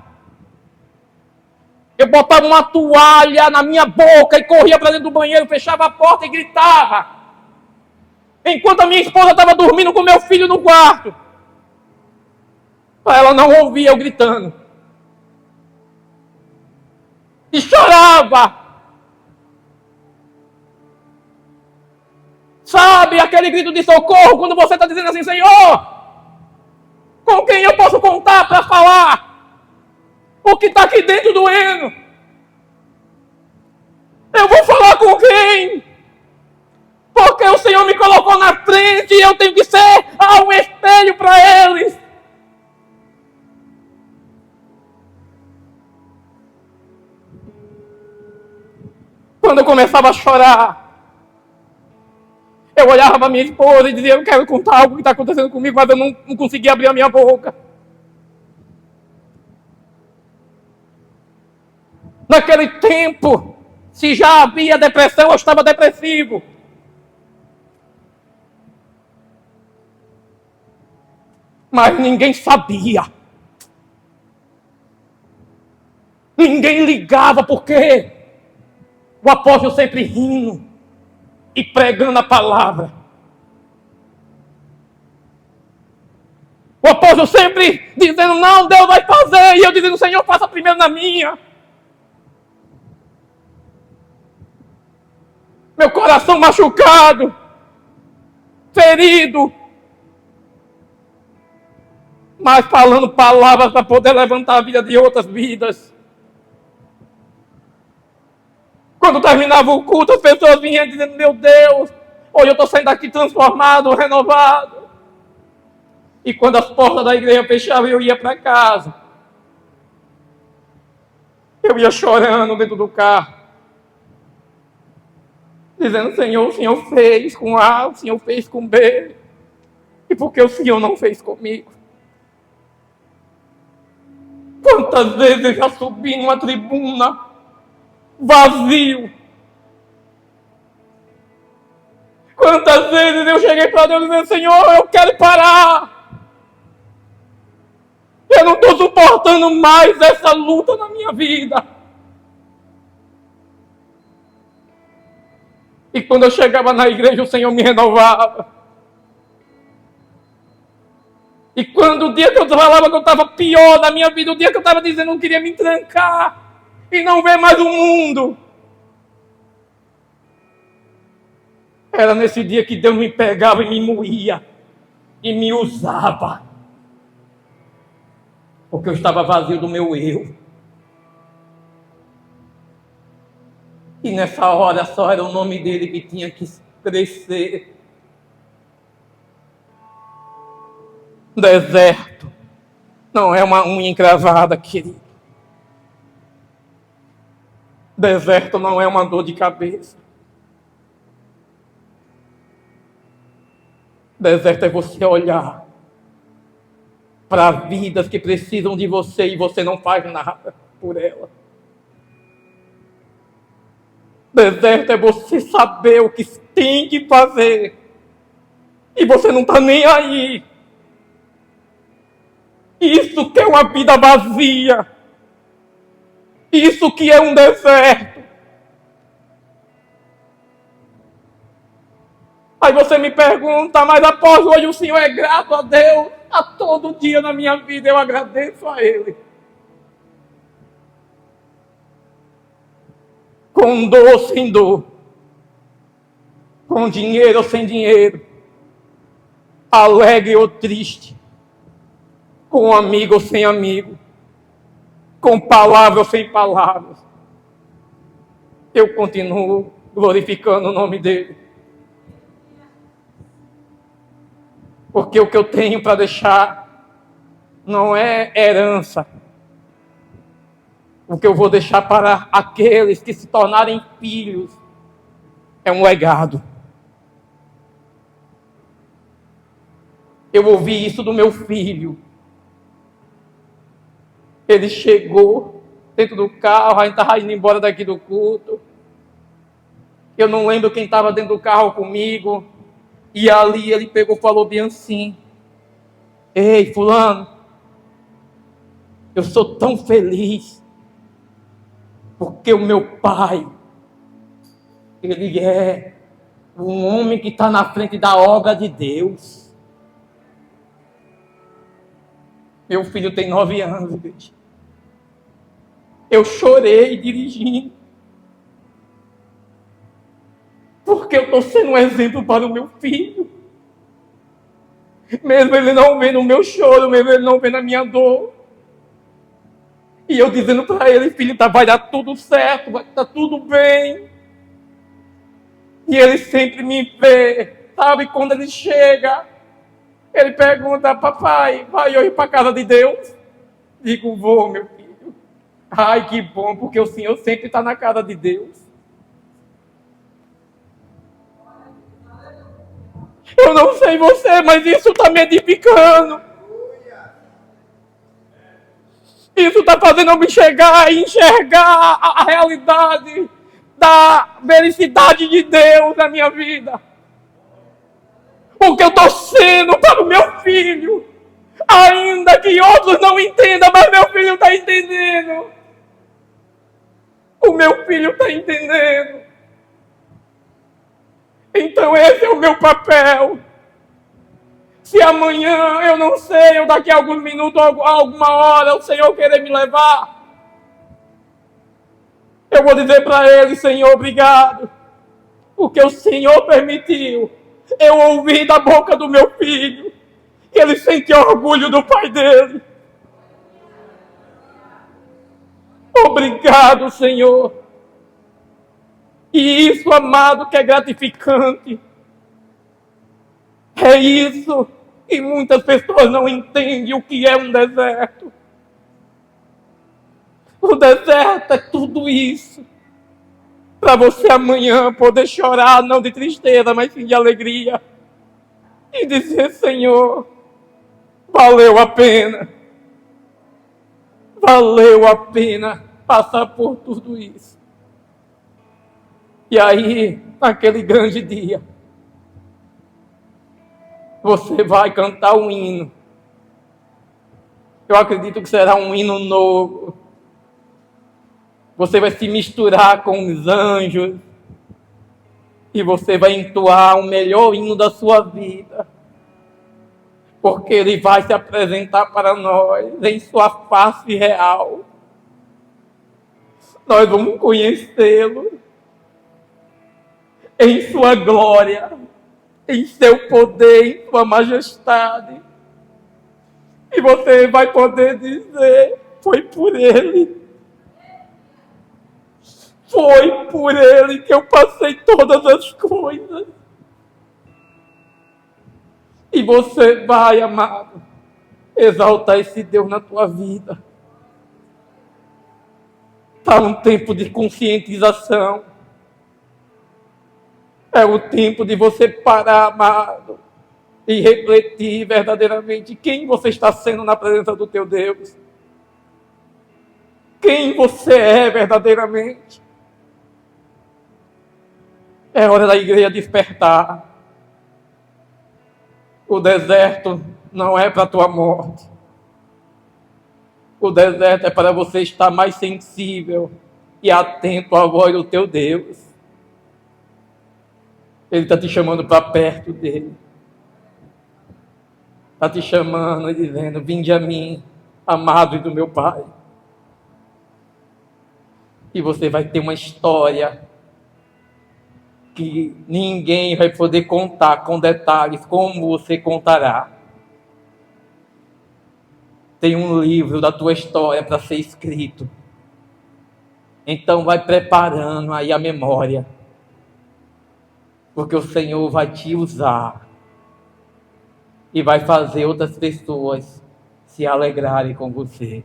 Eu botava uma toalha na minha boca e corria para dentro do banheiro, fechava a porta e gritava. Enquanto a minha esposa estava dormindo com meu filho no quarto. Ela não ouvia eu gritando. E chorava. Sabe aquele grito de socorro quando você está dizendo assim: Senhor, com quem eu posso contar para falar o que está aqui dentro doendo? Eu vou falar com quem? Porque o Senhor me colocou na frente e eu tenho que ser um espelho para eles. Quando eu começava a chorar, eu olhava para minha esposa e dizia: eu quero contar algo que está acontecendo comigo, mas eu não conseguia abrir a minha boca. Naquele tempo, se já havia depressão, eu estava depressivo. Mas ninguém sabia. Ninguém ligava, porque o apóstolo sempre rindo e pregando a palavra. O apóstolo sempre dizendo: não, Deus vai fazer. E eu dizendo: Senhor, faça primeiro na minha. Meu coração machucado, ferido, mas falando palavras para poder levantar a vida de outras vidas. Quando terminava o culto, as pessoas vinham dizendo: meu Deus, hoje eu estou saindo daqui transformado, renovado. E quando as portas da igreja fechavam, eu ia para casa. Eu ia chorando dentro do carro, dizendo: Senhor, o Senhor fez com A, o Senhor fez com B. E por que o Senhor não fez comigo? Quantas vezes eu já subi numa tribuna vazio? Quantas vezes eu cheguei para Deus dizendo: Senhor, eu quero parar. Eu não estou suportando mais essa luta na minha vida. E quando eu chegava na igreja, o Senhor me renovava. E quando o dia que eu falava que eu estava pior na minha vida, o dia que eu estava dizendo que eu não queria me trancar e não ver mais o mundo, era nesse dia que Deus me pegava e me moía e me usava. Porque eu estava vazio do meu eu. E nessa hora só era o nome dele que tinha que crescer. Deserto não é uma unha encravada, querido. Deserto não é uma dor de cabeça. Deserto é você olhar para vidas que precisam de você e você não faz nada por ela. Deserto é você saber o que tem que fazer e você não está nem aí. Isso que é uma vida vazia. Isso que é um deserto. Aí você me pergunta: mas após hoje o Senhor é grato a Deus? A todo dia na minha vida eu agradeço a Ele. Com dor ou sem dor. Com dinheiro ou sem dinheiro. Alegre ou triste. Com amigo ou sem amigo. Com palavras ou sem palavras. Eu continuo glorificando o nome dEle. Porque o que eu tenho para deixar não é herança. O que eu vou deixar para aqueles que se tornarem filhos é um legado. Eu ouvi isso do meu filho. Ele chegou dentro do carro, a gente estava indo embora daqui do culto. Eu não lembro quem estava dentro do carro comigo. E ali ele pegou e falou bem assim: ei, fulano, eu sou tão feliz, porque o meu pai, ele é um homem que está na frente da obra de Deus. Meu filho tem 9 anos, igreja. Eu chorei dirigindo. Porque eu estou sendo um exemplo para o meu filho. Mesmo ele não vendo o meu choro, mesmo ele não vendo a minha dor. E eu dizendo para ele, filho, vai dar tudo certo, vai estar tudo bem. E ele sempre me vê, sabe? Quando ele chega, ele pergunta, papai, vai eu ir para a casa de Deus? Digo, vou, meu filho. Ai, que bom, porque o Senhor sempre está na casa de Deus. Eu não sei você, mas isso está me edificando. Isso está fazendo eu me chegar e enxergar a realidade da felicidade de Deus na minha vida. O que eu estou sendo para o meu filho. Ainda que outros não entendam, mas meu filho está entendendo. O meu filho está entendendo. Então esse é o meu papel. Se amanhã, eu não sei, ou daqui a alguns minutos, alguma hora, o Senhor querer me levar, eu vou dizer para ele, Senhor, obrigado. Porque o Senhor permitiu eu ouvir da boca do meu filho que ele sente orgulho do pai dele. Obrigado, Senhor. E isso, amado, que é gratificante. É isso. E muitas pessoas não entendem o que é um deserto. O deserto é tudo isso. Para você amanhã poder chorar, não de tristeza, mas sim de alegria. E dizer, Senhor, valeu a pena. Valeu a pena passar por tudo isso. E aí, naquele grande dia, você vai cantar um hino. Eu acredito que será um hino novo. Você vai se misturar com os anjos. E você vai entoar o melhor hino da sua vida. Porque ele vai se apresentar para nós em sua face real. Nós vamos conhecê-lo em sua glória, em seu poder, em sua majestade. E você vai poder dizer, foi por ele. Foi por ele que eu passei todas as coisas. E você vai, amado, exaltar esse Deus na tua vida. Está um tempo de conscientização. É o tempo de você parar, amado, e refletir verdadeiramente quem você está sendo na presença do teu Deus. Quem você é verdadeiramente. É hora da igreja despertar. O deserto não é para a tua morte. O deserto é para você estar mais sensível e atento à voz do teu Deus. Ele está te chamando para perto dele. Está te chamando e dizendo, vinde a mim, amados do meu Pai. E você vai ter uma história que ninguém vai poder contar com detalhes como você contará. Tem um livro da tua história para ser escrito. Então vai preparando aí a memória. Porque o Senhor vai te usar. E vai fazer outras pessoas se alegrarem com você.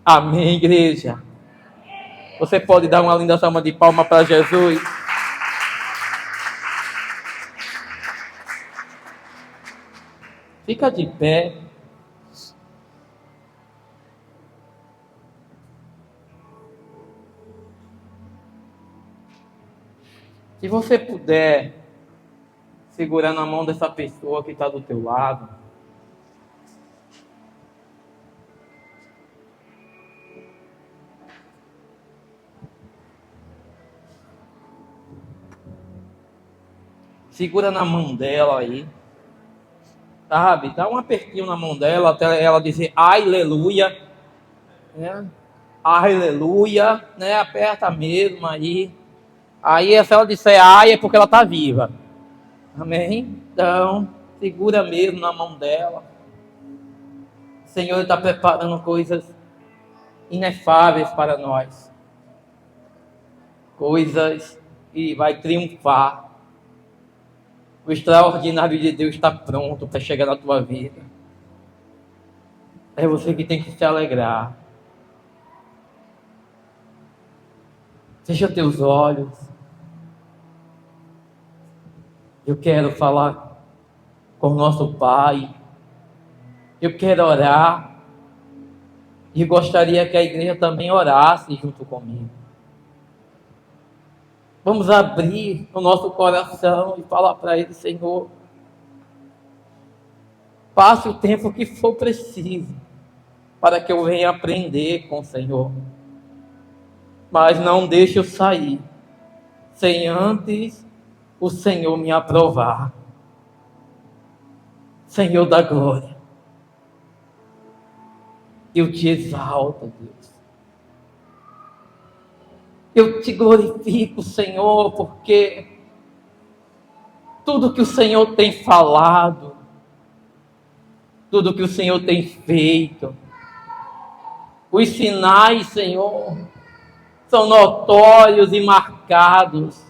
Amém, igreja? Você pode dar uma linda salva de palmas para Jesus? Fica de pé. Se você puder segurar na mão dessa pessoa que está do teu lado. Segura na mão dela aí. Sabe? Dá um apertinho na mão dela até ela dizer aleluia. É. aleluia, né? Aperta mesmo aí. Aí se ela disser ai é porque ela está viva. Amém? Então, segura mesmo na mão dela. O Senhor está preparando coisas inefáveis para nós. Coisas que vai triunfar. O extraordinário de Deus está pronto para chegar na tua vida. É você que tem que se alegrar. Fecha teus olhos. Eu quero falar com o nosso Pai. Eu quero orar. E gostaria que a igreja também orasse junto comigo. Vamos abrir o nosso coração e falar para Ele: Senhor, passe o tempo que for preciso para que eu venha aprender com o Senhor. Mas não deixe eu sair sem antes o Senhor me aprovar. Senhor da glória, eu te exalto, Deus. Eu te glorifico, Senhor, porque tudo que o Senhor tem falado, tudo que o Senhor tem feito, os sinais, Senhor, são notórios e marcados.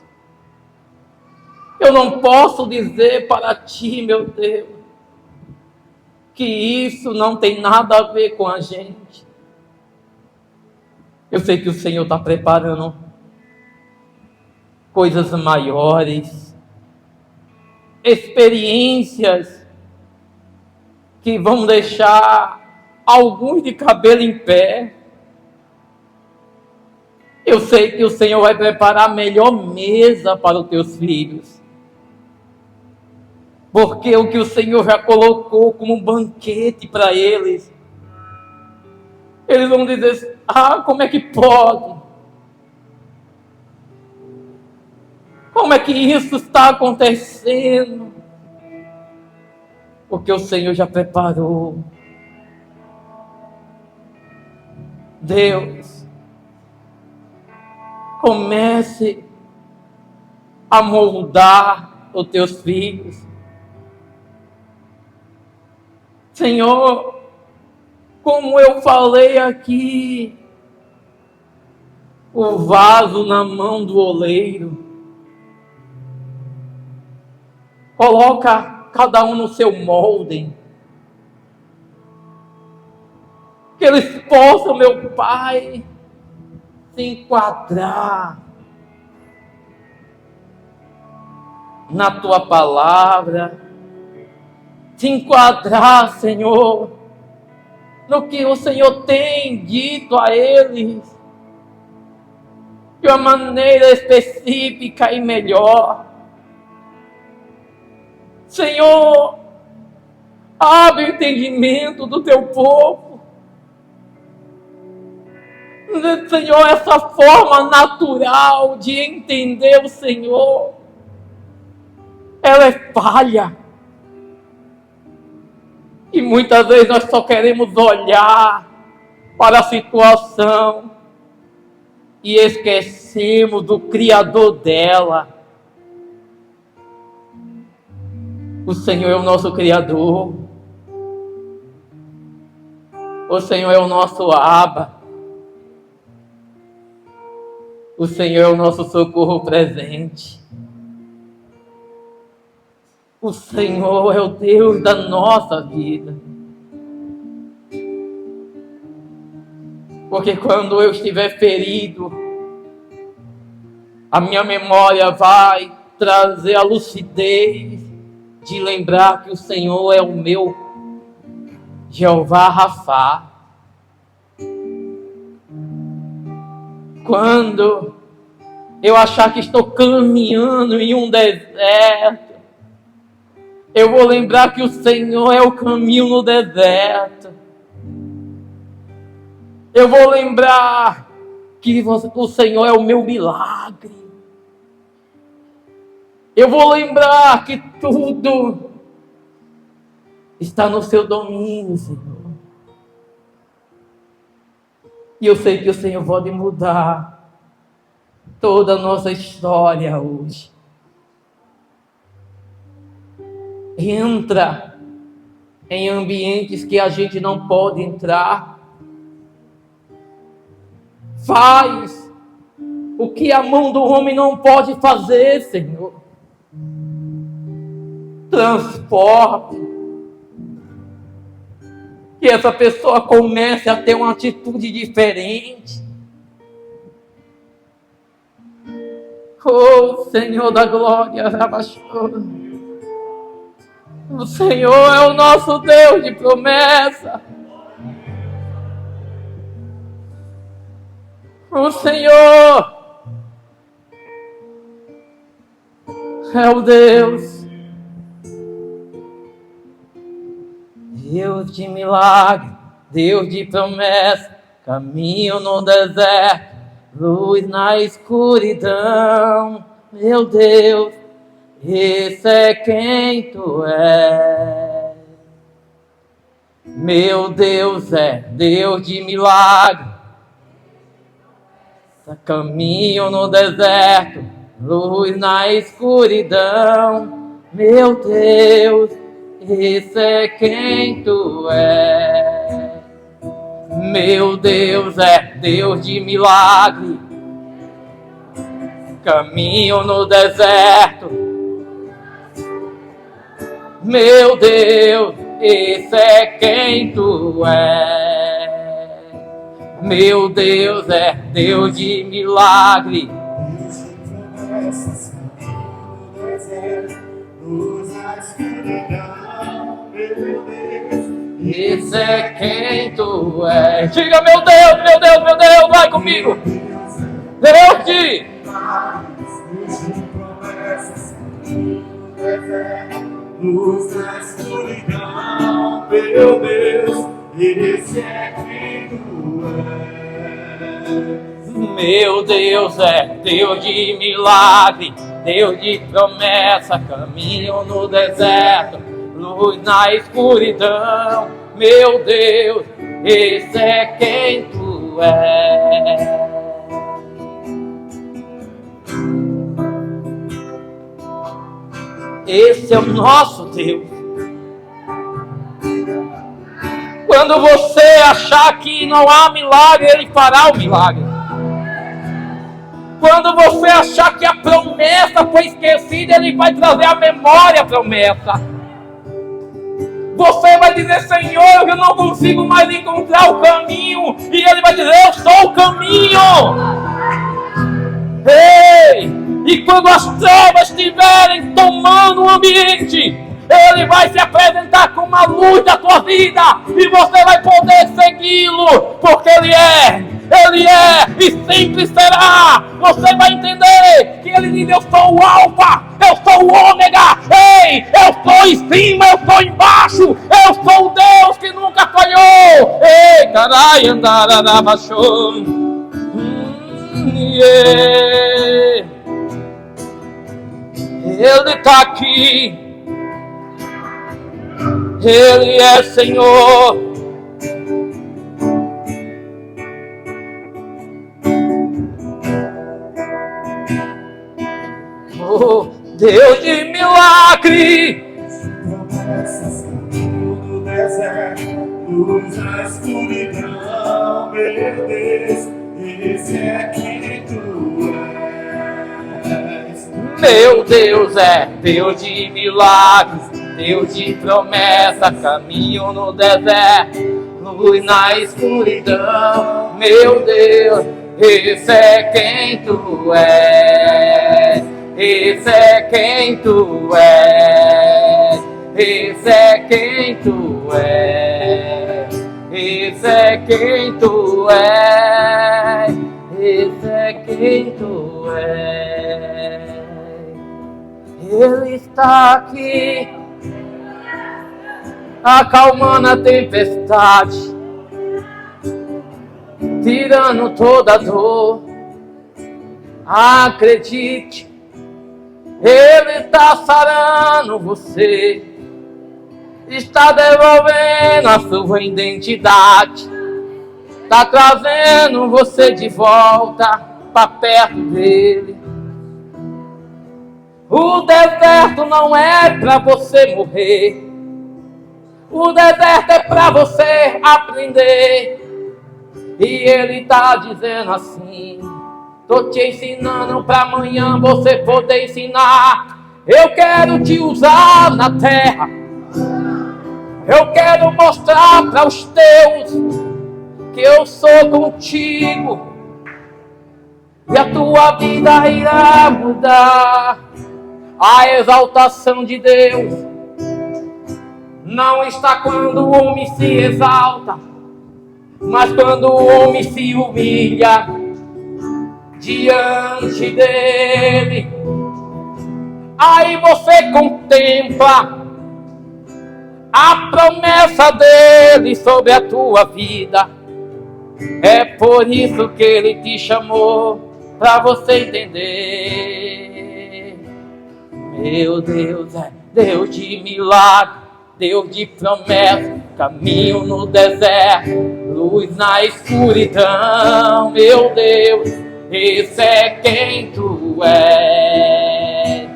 Eu não posso dizer para ti, meu Deus, que isso não tem nada a ver com a gente. Eu sei que o Senhor está preparando coisas maiores, experiências que vão deixar alguns de cabelo em pé. Eu sei que o Senhor vai preparar a melhor mesa para os teus filhos. Porque o que o Senhor já colocou como um banquete para eles, eles vão dizer: ah, como é que pode? Como é que isso está acontecendo? Porque o Senhor já preparou. Deus, comece a moldar os teus filhos. Senhor, como eu falei aqui, o vaso na mão do oleiro, coloca cada um no seu molde, que eles possam, meu Pai, se enquadrar na tua palavra, se enquadrar, Senhor, no que o Senhor tem dito a eles, de uma maneira específica e melhor. Senhor, abre o entendimento do teu povo. Senhor, essa forma natural de entender o Senhor, ela é falha. E muitas vezes nós só queremos olhar para a situação e esquecemos do Criador dela. O Senhor é o nosso Criador. O Senhor é o nosso Abba. O Senhor é o nosso socorro presente. O Senhor é o Deus da nossa vida. Porque quando eu estiver ferido, a minha memória vai trazer a lucidez de lembrar que o Senhor é o meu Jeová Rafá. Quando eu achar que estou caminhando em um deserto, eu vou lembrar que o Senhor é o caminho no deserto. Eu vou lembrar que o Senhor é o meu milagre. Eu vou lembrar que tudo está no seu domínio, Senhor. E eu sei que o Senhor pode mudar toda a nossa história hoje. Entra em ambientes que a gente não pode entrar. Faz o que a mão do homem não pode fazer, Senhor. Transforme. Que essa pessoa comece a ter uma atitude diferente. Oh, Senhor da glória, abaixou. O Senhor é o nosso Deus de promessa. O Senhor é o Deus de milagre, Deus de promessa, caminho no deserto, luz na escuridão. Meu Deus, esse é quem tu és. Meu Deus é Deus de milagre, caminho no deserto, luz na escuridão. Meu Deus, esse é quem tu és. Meu Deus é Deus de milagre, caminho no deserto. Meu Deus, esse é quem tu és. Meu Deus é Deus de milagre. Esse é quem tu és. Diga, meu Deus, meu Deus, meu Deus, vai comigo. Deus de luz na escuridão, meu Deus, esse é quem tu és. Meu Deus é Deus de milagre, Deus de promessa, caminho no deserto, luz na escuridão. Meu Deus, esse é quem tu és. Esse é o nosso Deus. Quando você achar que não há milagre, Ele fará o milagre. Quando você achar que a promessa foi esquecida, Ele vai trazer à memória a promessa. Você vai dizer, Senhor, eu não consigo mais encontrar o caminho. E Ele vai dizer, eu sou o caminho. Ei! E quando as trevas estiverem tomando o ambiente, Ele vai se apresentar como a luz da tua vida. E você vai poder segui-lo, porque Ele é e sempre será. Você vai entender que Ele diz, eu sou o alfa, eu sou o ômega. Ei, eu sou em cima, eu sou embaixo. Eu sou o Deus que nunca falhou. Ei, carai, andarabachou. Yeah. Ele está aqui, Ele é Senhor. Oh, Deus de milagre, promessas no deserto, luz na escuridão. Meu Deus, esse é quem tu és. Meu Deus é Deus de milagres, Deus de promessa, caminho no deserto, luz na escuridão. Meu Deus, esse é quem tu és. Esse é quem tu és. Esse é quem tu és. Esse é quem tu és. Esse é quem tu és. Ele está aqui, acalmando a tempestade, tirando toda a dor. Acredite, Ele está sarando você, está devolvendo a sua identidade. tá trazendo você de volta para perto dele. O deserto não é para você morrer. O deserto é para você aprender. E ele tá dizendo assim: tô te ensinando para amanhã você poder ensinar. Eu quero te usar na terra. Eu quero mostrar para os teus que eu sou contigo. E a tua vida irá mudar. A exaltação de Deus não está quando o homem se exalta, mas quando o homem se humilha diante dele. Aí você contempla a promessa dele sobre a tua vida. É por isso que ele te chamou, para você entender. Meu Deus é Deus de milagre, Deus de promessa, caminho no deserto, luz na escuridão. Meu Deus, esse é quem tu és.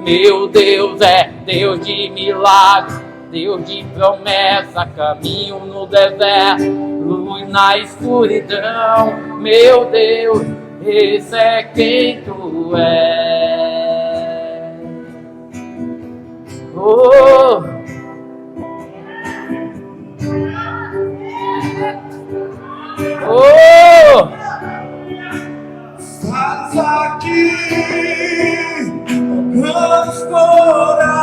Meu Deus é Deus de milagre, Deus de promessa, caminho no deserto, luz na escuridão. Meu Deus, esse é quem tu és. Oh, oh, estás aqui, meus corações,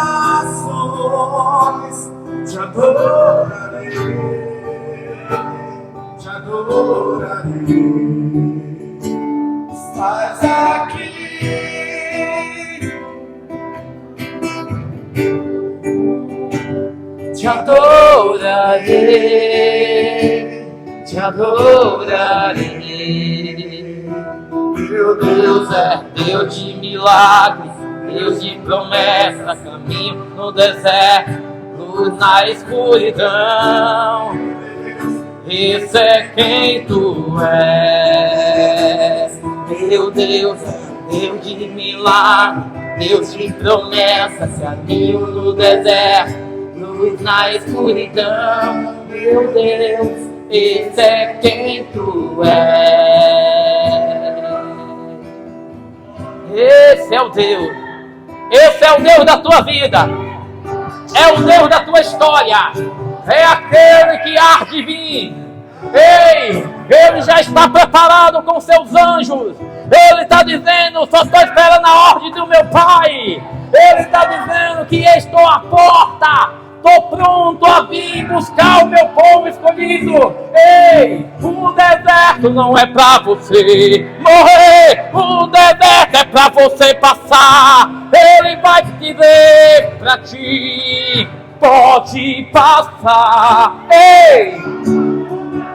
te adorarei, te adorarei. Estás aqui, te adorarei, te adorarei. Meu Deus é Deus de milagres, Deus de promessa, caminho no deserto, luz na escuridão. Esse é quem tu és. Meu Deus é Deus de milagre, Deus de promessa, caminho no deserto, luz na escuridão. Meu Deus, esse é quem tu és. Esse é o Deus. Esse é o Deus da tua vida. É o Deus da tua história. É aquele que há de vir. Ei, ele já está preparado com seus anjos. Ele está dizendo: só estou esperando a ordem do meu Pai. Ele está dizendo que estou à porta. Estou pronto a vir buscar o meu povo escolhido. Ei, o deserto não é para você morrer. O deserto é para você passar. Ele vai dizer para ti: pode passar. Ei,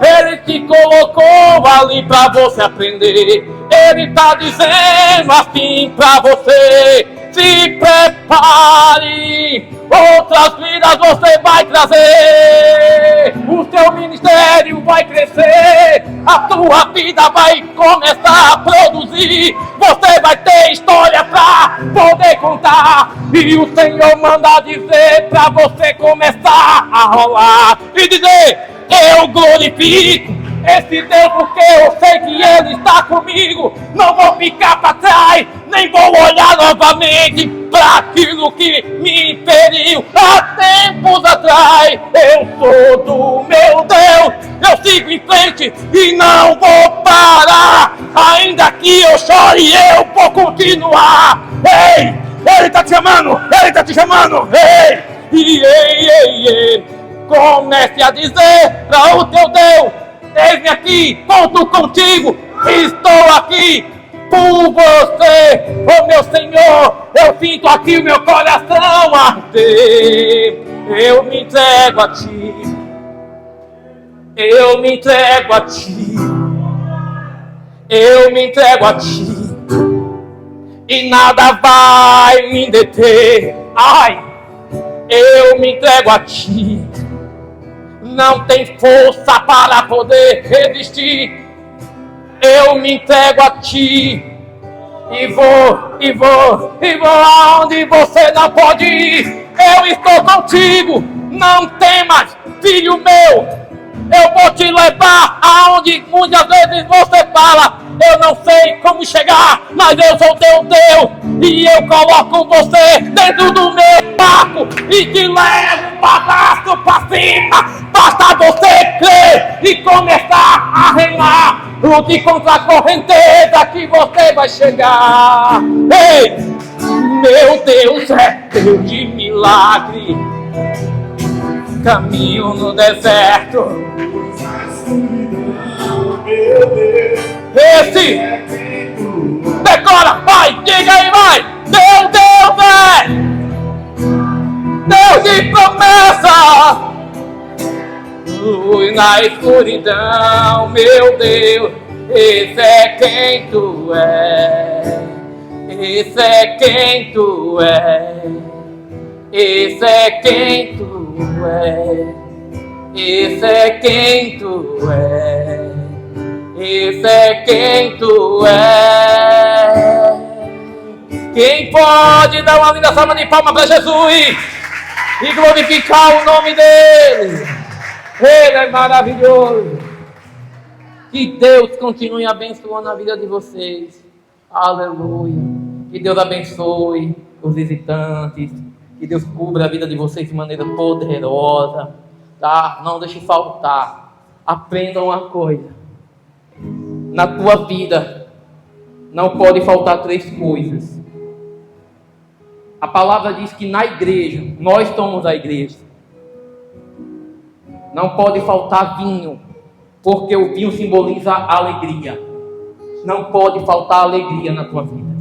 ele te colocou ali para você aprender. Ele está dizendo assim para você: se prepare, outras vidas você vai trazer. O seu ministério vai crescer, a tua vida vai começar a produzir. Você vai ter história para poder contar. E o Senhor manda dizer para você começar a rolar e dizer: eu glorifico esse Deus, porque eu sei que Ele está comigo. Não vou ficar para trás, nem vou olhar novamente para aquilo que me impediu há tempos atrás. Eu sou do meu Deus, eu sigo em frente e não vou parar. Ainda que eu chore, eu vou continuar. Ei, Ele está te chamando, Ele está te chamando. Ei, ei, ei, ei. Comece a dizer para o teu Deus: eis-me aqui, conto contigo, estou aqui por você. Oh meu Senhor, eu sinto aqui o meu coração arder. Eu me entrego a ti, eu me entrego a ti, eu me entrego a ti, e nada vai me deter. Ai, eu me entrego a ti, não tem força para poder resistir. Eu me entrego a ti e vou aonde você não pode ir. Eu estou contigo, não temas, filho meu. Eu vou te levar aonde muitas vezes você fala: eu não sei como chegar, mas eu sou teu Deus e eu coloco você dentro do meu barco e te levo bagaço para cima. Basta você crer e começar a remar. Lute contra a correnteza que você vai chegar. Ei, meu Deus é Deus de milagre. Caminho no deserto. Meu Deus, Esse, decora, vai, diga aí, vai. Meu Deus é Deus de promessa. Luz na escuridão, meu Deus, esse é quem tu és. Esse é quem tu és. Esse é quem tu és. Esse é quem tu és. Esse é quem tu és. Quem pode dar uma linda salva de palmas para Jesus e glorificar o nome dele? Ele é maravilhoso. Que Deus continue abençoando a vida de vocês. Aleluia. Que Deus abençoe os visitantes. Que Deus cubra a vida de vocês de maneira poderosa. Tá? Não deixe faltar. Aprenda uma coisa. Na tua vida não pode faltar 3 coisas. A palavra diz que na igreja, nós somos a igreja. Não pode faltar vinho, porque o vinho simboliza alegria. Não pode faltar alegria na tua vida.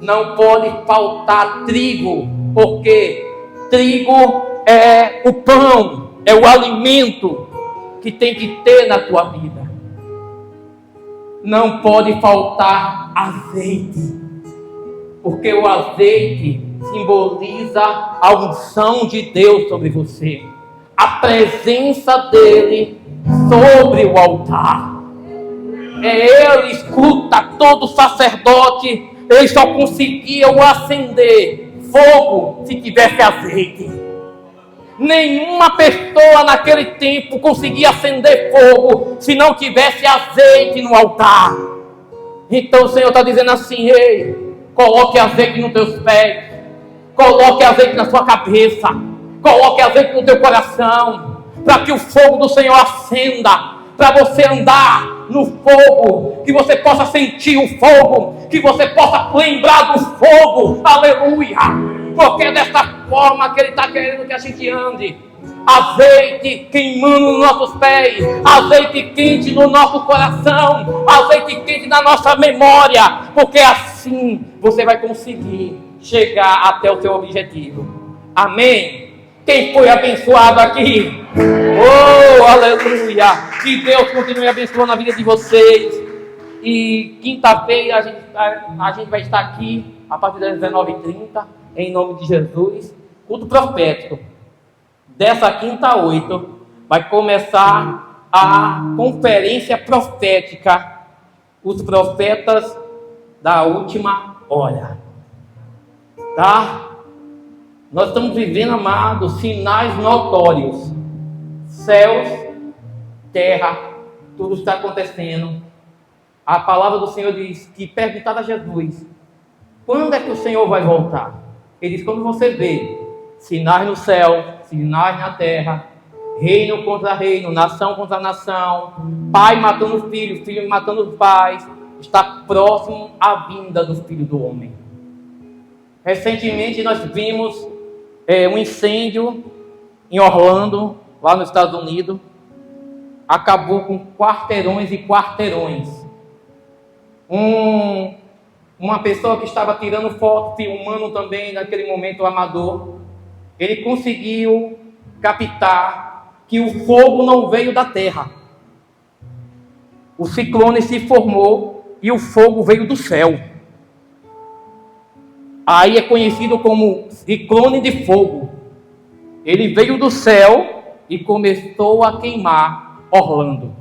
Não pode faltar trigo, porque trigo é o pão, é o alimento que tem que ter na tua vida. Não pode faltar azeite, porque o azeite simboliza a unção de Deus sobre você, a presença dele sobre o altar. Ele escuta todo sacerdote, ele só conseguia acender fogo se tivesse azeite. Nenhuma pessoa naquele tempo conseguia acender fogo se não tivesse azeite no altar. Então o Senhor está dizendo assim: ei, coloque azeite nos teus pés, coloque azeite na sua cabeça, coloque azeite no teu coração, para que o fogo do Senhor acenda, para você andar no fogo, que você possa sentir o fogo, que você possa lembrar do fogo. Aleluia! Porque é dessa forma que Ele está querendo que a gente ande. Azeite queimando nos nossos pés, azeite quente no nosso coração, azeite quente na nossa memória, porque assim você vai conseguir chegar até o seu objetivo. Amém? Quem foi abençoado aqui? Oh, aleluia! Que Deus continue abençoando a vida de vocês. E quinta-feira a gente vai estar aqui a partir das 19h30, em nome de Jesus. Culto profético. Dessa quinta a 8 vai começar a conferência profética, os profetas da última hora. Tá? Nós estamos vivendo, amados, sinais notórios. Céus, terra, tudo está acontecendo. A palavra do Senhor diz que perguntaram a Jesus: quando é que o Senhor vai voltar? Ele diz: quando você vê sinais no céu, sinais na terra, reino contra reino, nação contra nação, pai matando filho, filho matando os pais, está próximo à vinda do Filho do Homem. Recentemente nós vimos um incêndio em Orlando, lá nos Estados Unidos. Acabou com quarteirões e quarteirões. Uma pessoa que estava tirando foto, filmando também naquele momento, o amador, ele conseguiu captar que o fogo não veio da terra. O ciclone se formou e o fogo veio do céu. Aí é conhecido como ciclone de fogo. Ele veio do céu e começou a queimar Orlando.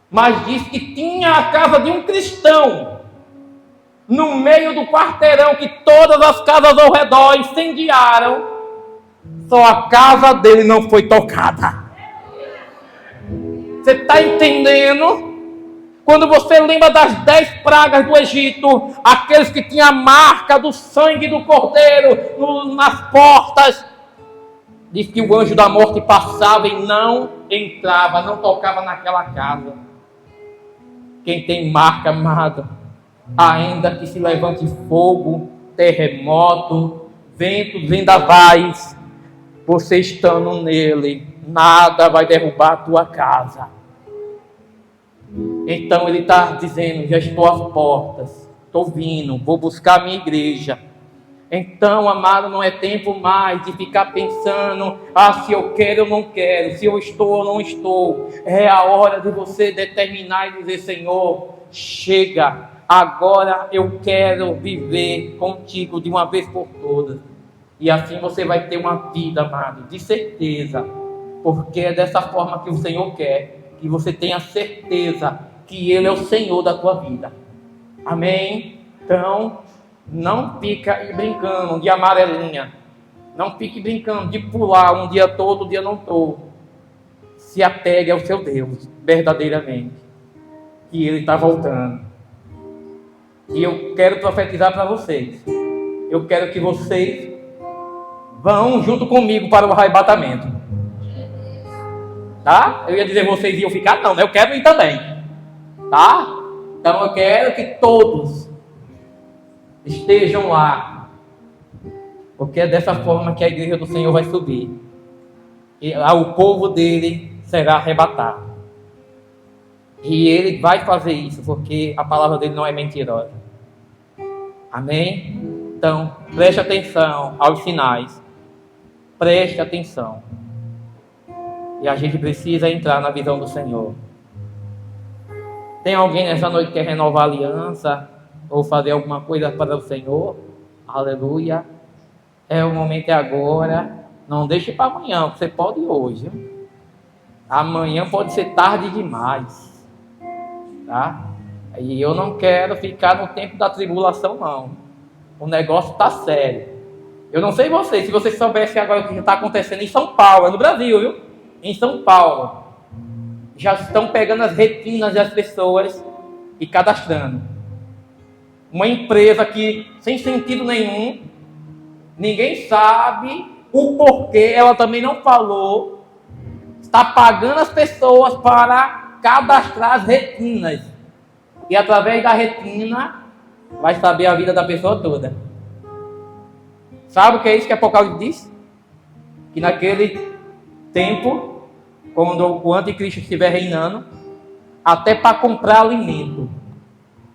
Mas diz que tinha a casa de um cristão no meio do quarteirão, que todas as casas ao redor incendiaram, só a casa dele não foi tocada. Você está entendendo? Quando você lembra das 10 pragas do Egito, aqueles que tinham a marca do sangue do cordeiro nas portas, diz que o anjo da morte passava e não entrava, não tocava naquela casa. Quem tem marca, amado, ainda que se levante fogo, terremoto, ventos, vendavais, você estando nele, nada vai derrubar a tua casa. Então ele está dizendo, já estou às portas, estou vindo, vou buscar a minha igreja. Então, amado, não é tempo mais de ficar pensando, se eu quero ou não quero, se eu estou ou não estou. É a hora de você determinar e dizer, Senhor, chega, agora eu quero viver contigo de uma vez por todas. E assim você vai ter uma vida, amado, de certeza, porque é dessa forma que o Senhor quer, que você tenha certeza que Ele é o Senhor da tua vida. Amém? Então, não fica aí brincando de amarelinha. Não fique brincando de pular um dia todo, outro dia não estou. Se apegue ao seu Deus, verdadeiramente. Que Ele está voltando. E eu quero profetizar para vocês. Eu quero que vocês vão junto comigo para o arrebatamento. Tá? Eu ia dizer vocês iam ficar, não, né? Eu quero ir também. Tá? Então eu quero que todos estejam lá, porque é dessa forma que a igreja do Senhor vai subir, e o povo dele será arrebatado, e ele vai fazer isso, porque a palavra dele não é mentirosa. Amém? Então, preste atenção aos sinais, preste atenção, e a gente precisa entrar na visão do Senhor. Tem alguém nessa noite que quer renovar a aliança, ou fazer alguma coisa para o Senhor? Aleluia. É o momento, é agora. Não deixe para amanhã, você pode ir hoje. Amanhã pode ser tarde demais. Tá? E eu não quero ficar no tempo da tribulação, não. O negócio está sério. Eu não sei vocês, se vocês soubessem agora o que está acontecendo em São Paulo, é no Brasil, viu? Em São Paulo. Já estão pegando as retinas das pessoas e cadastrando. Uma empresa que, sem sentido nenhum, ninguém sabe o porquê, ela também não falou, está pagando as pessoas para cadastrar as retinas. E através da retina, vai saber a vida da pessoa toda. Sabe o que é isso que Apocalipse diz? Que naquele tempo, quando o anticristo estiver reinando, até para comprar alimento,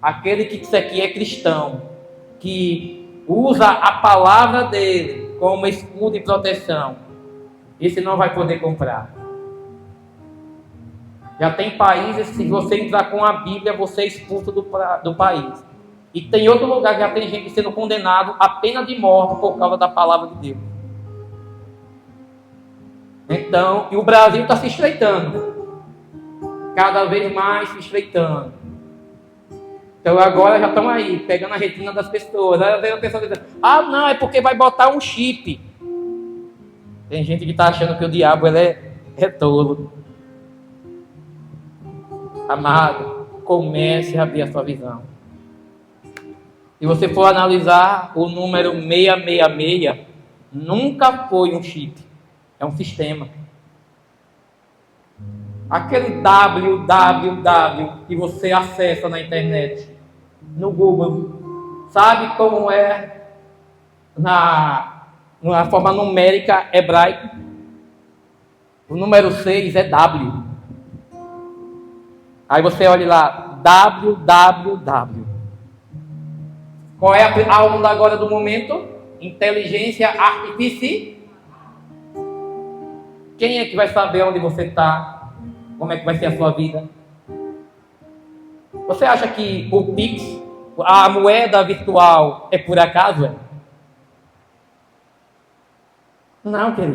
aquele que isso aqui é cristão, que usa a palavra dele como escudo e proteção, esse não vai poder comprar. Já tem países que, se você entrar com a Bíblia, você é expulso do país. E tem outro lugar que já tem gente sendo condenado à pena de morte por causa da palavra de Deus. Então, e o Brasil está se estreitando, cada vez mais se estreitando. Então agora já estão aí, pegando a retina das pessoas. Aí a pessoa diz, não, é porque vai botar um chip. Tem gente que está achando que o diabo ele é tolo. Amado, comece a abrir a sua visão. Se você for analisar o número 666, nunca foi um chip, é um sistema. Aquele www que você acessa na internet, no Google, sabe como é na forma numérica hebraica? O número 6 é W. Aí você olha lá, www. Qual é a onda agora do momento? Inteligência artificial. Quem é que vai saber onde você está? Como é que vai ser a sua vida? Você acha que o Pix, a moeda virtual, é por acaso? Não, querido.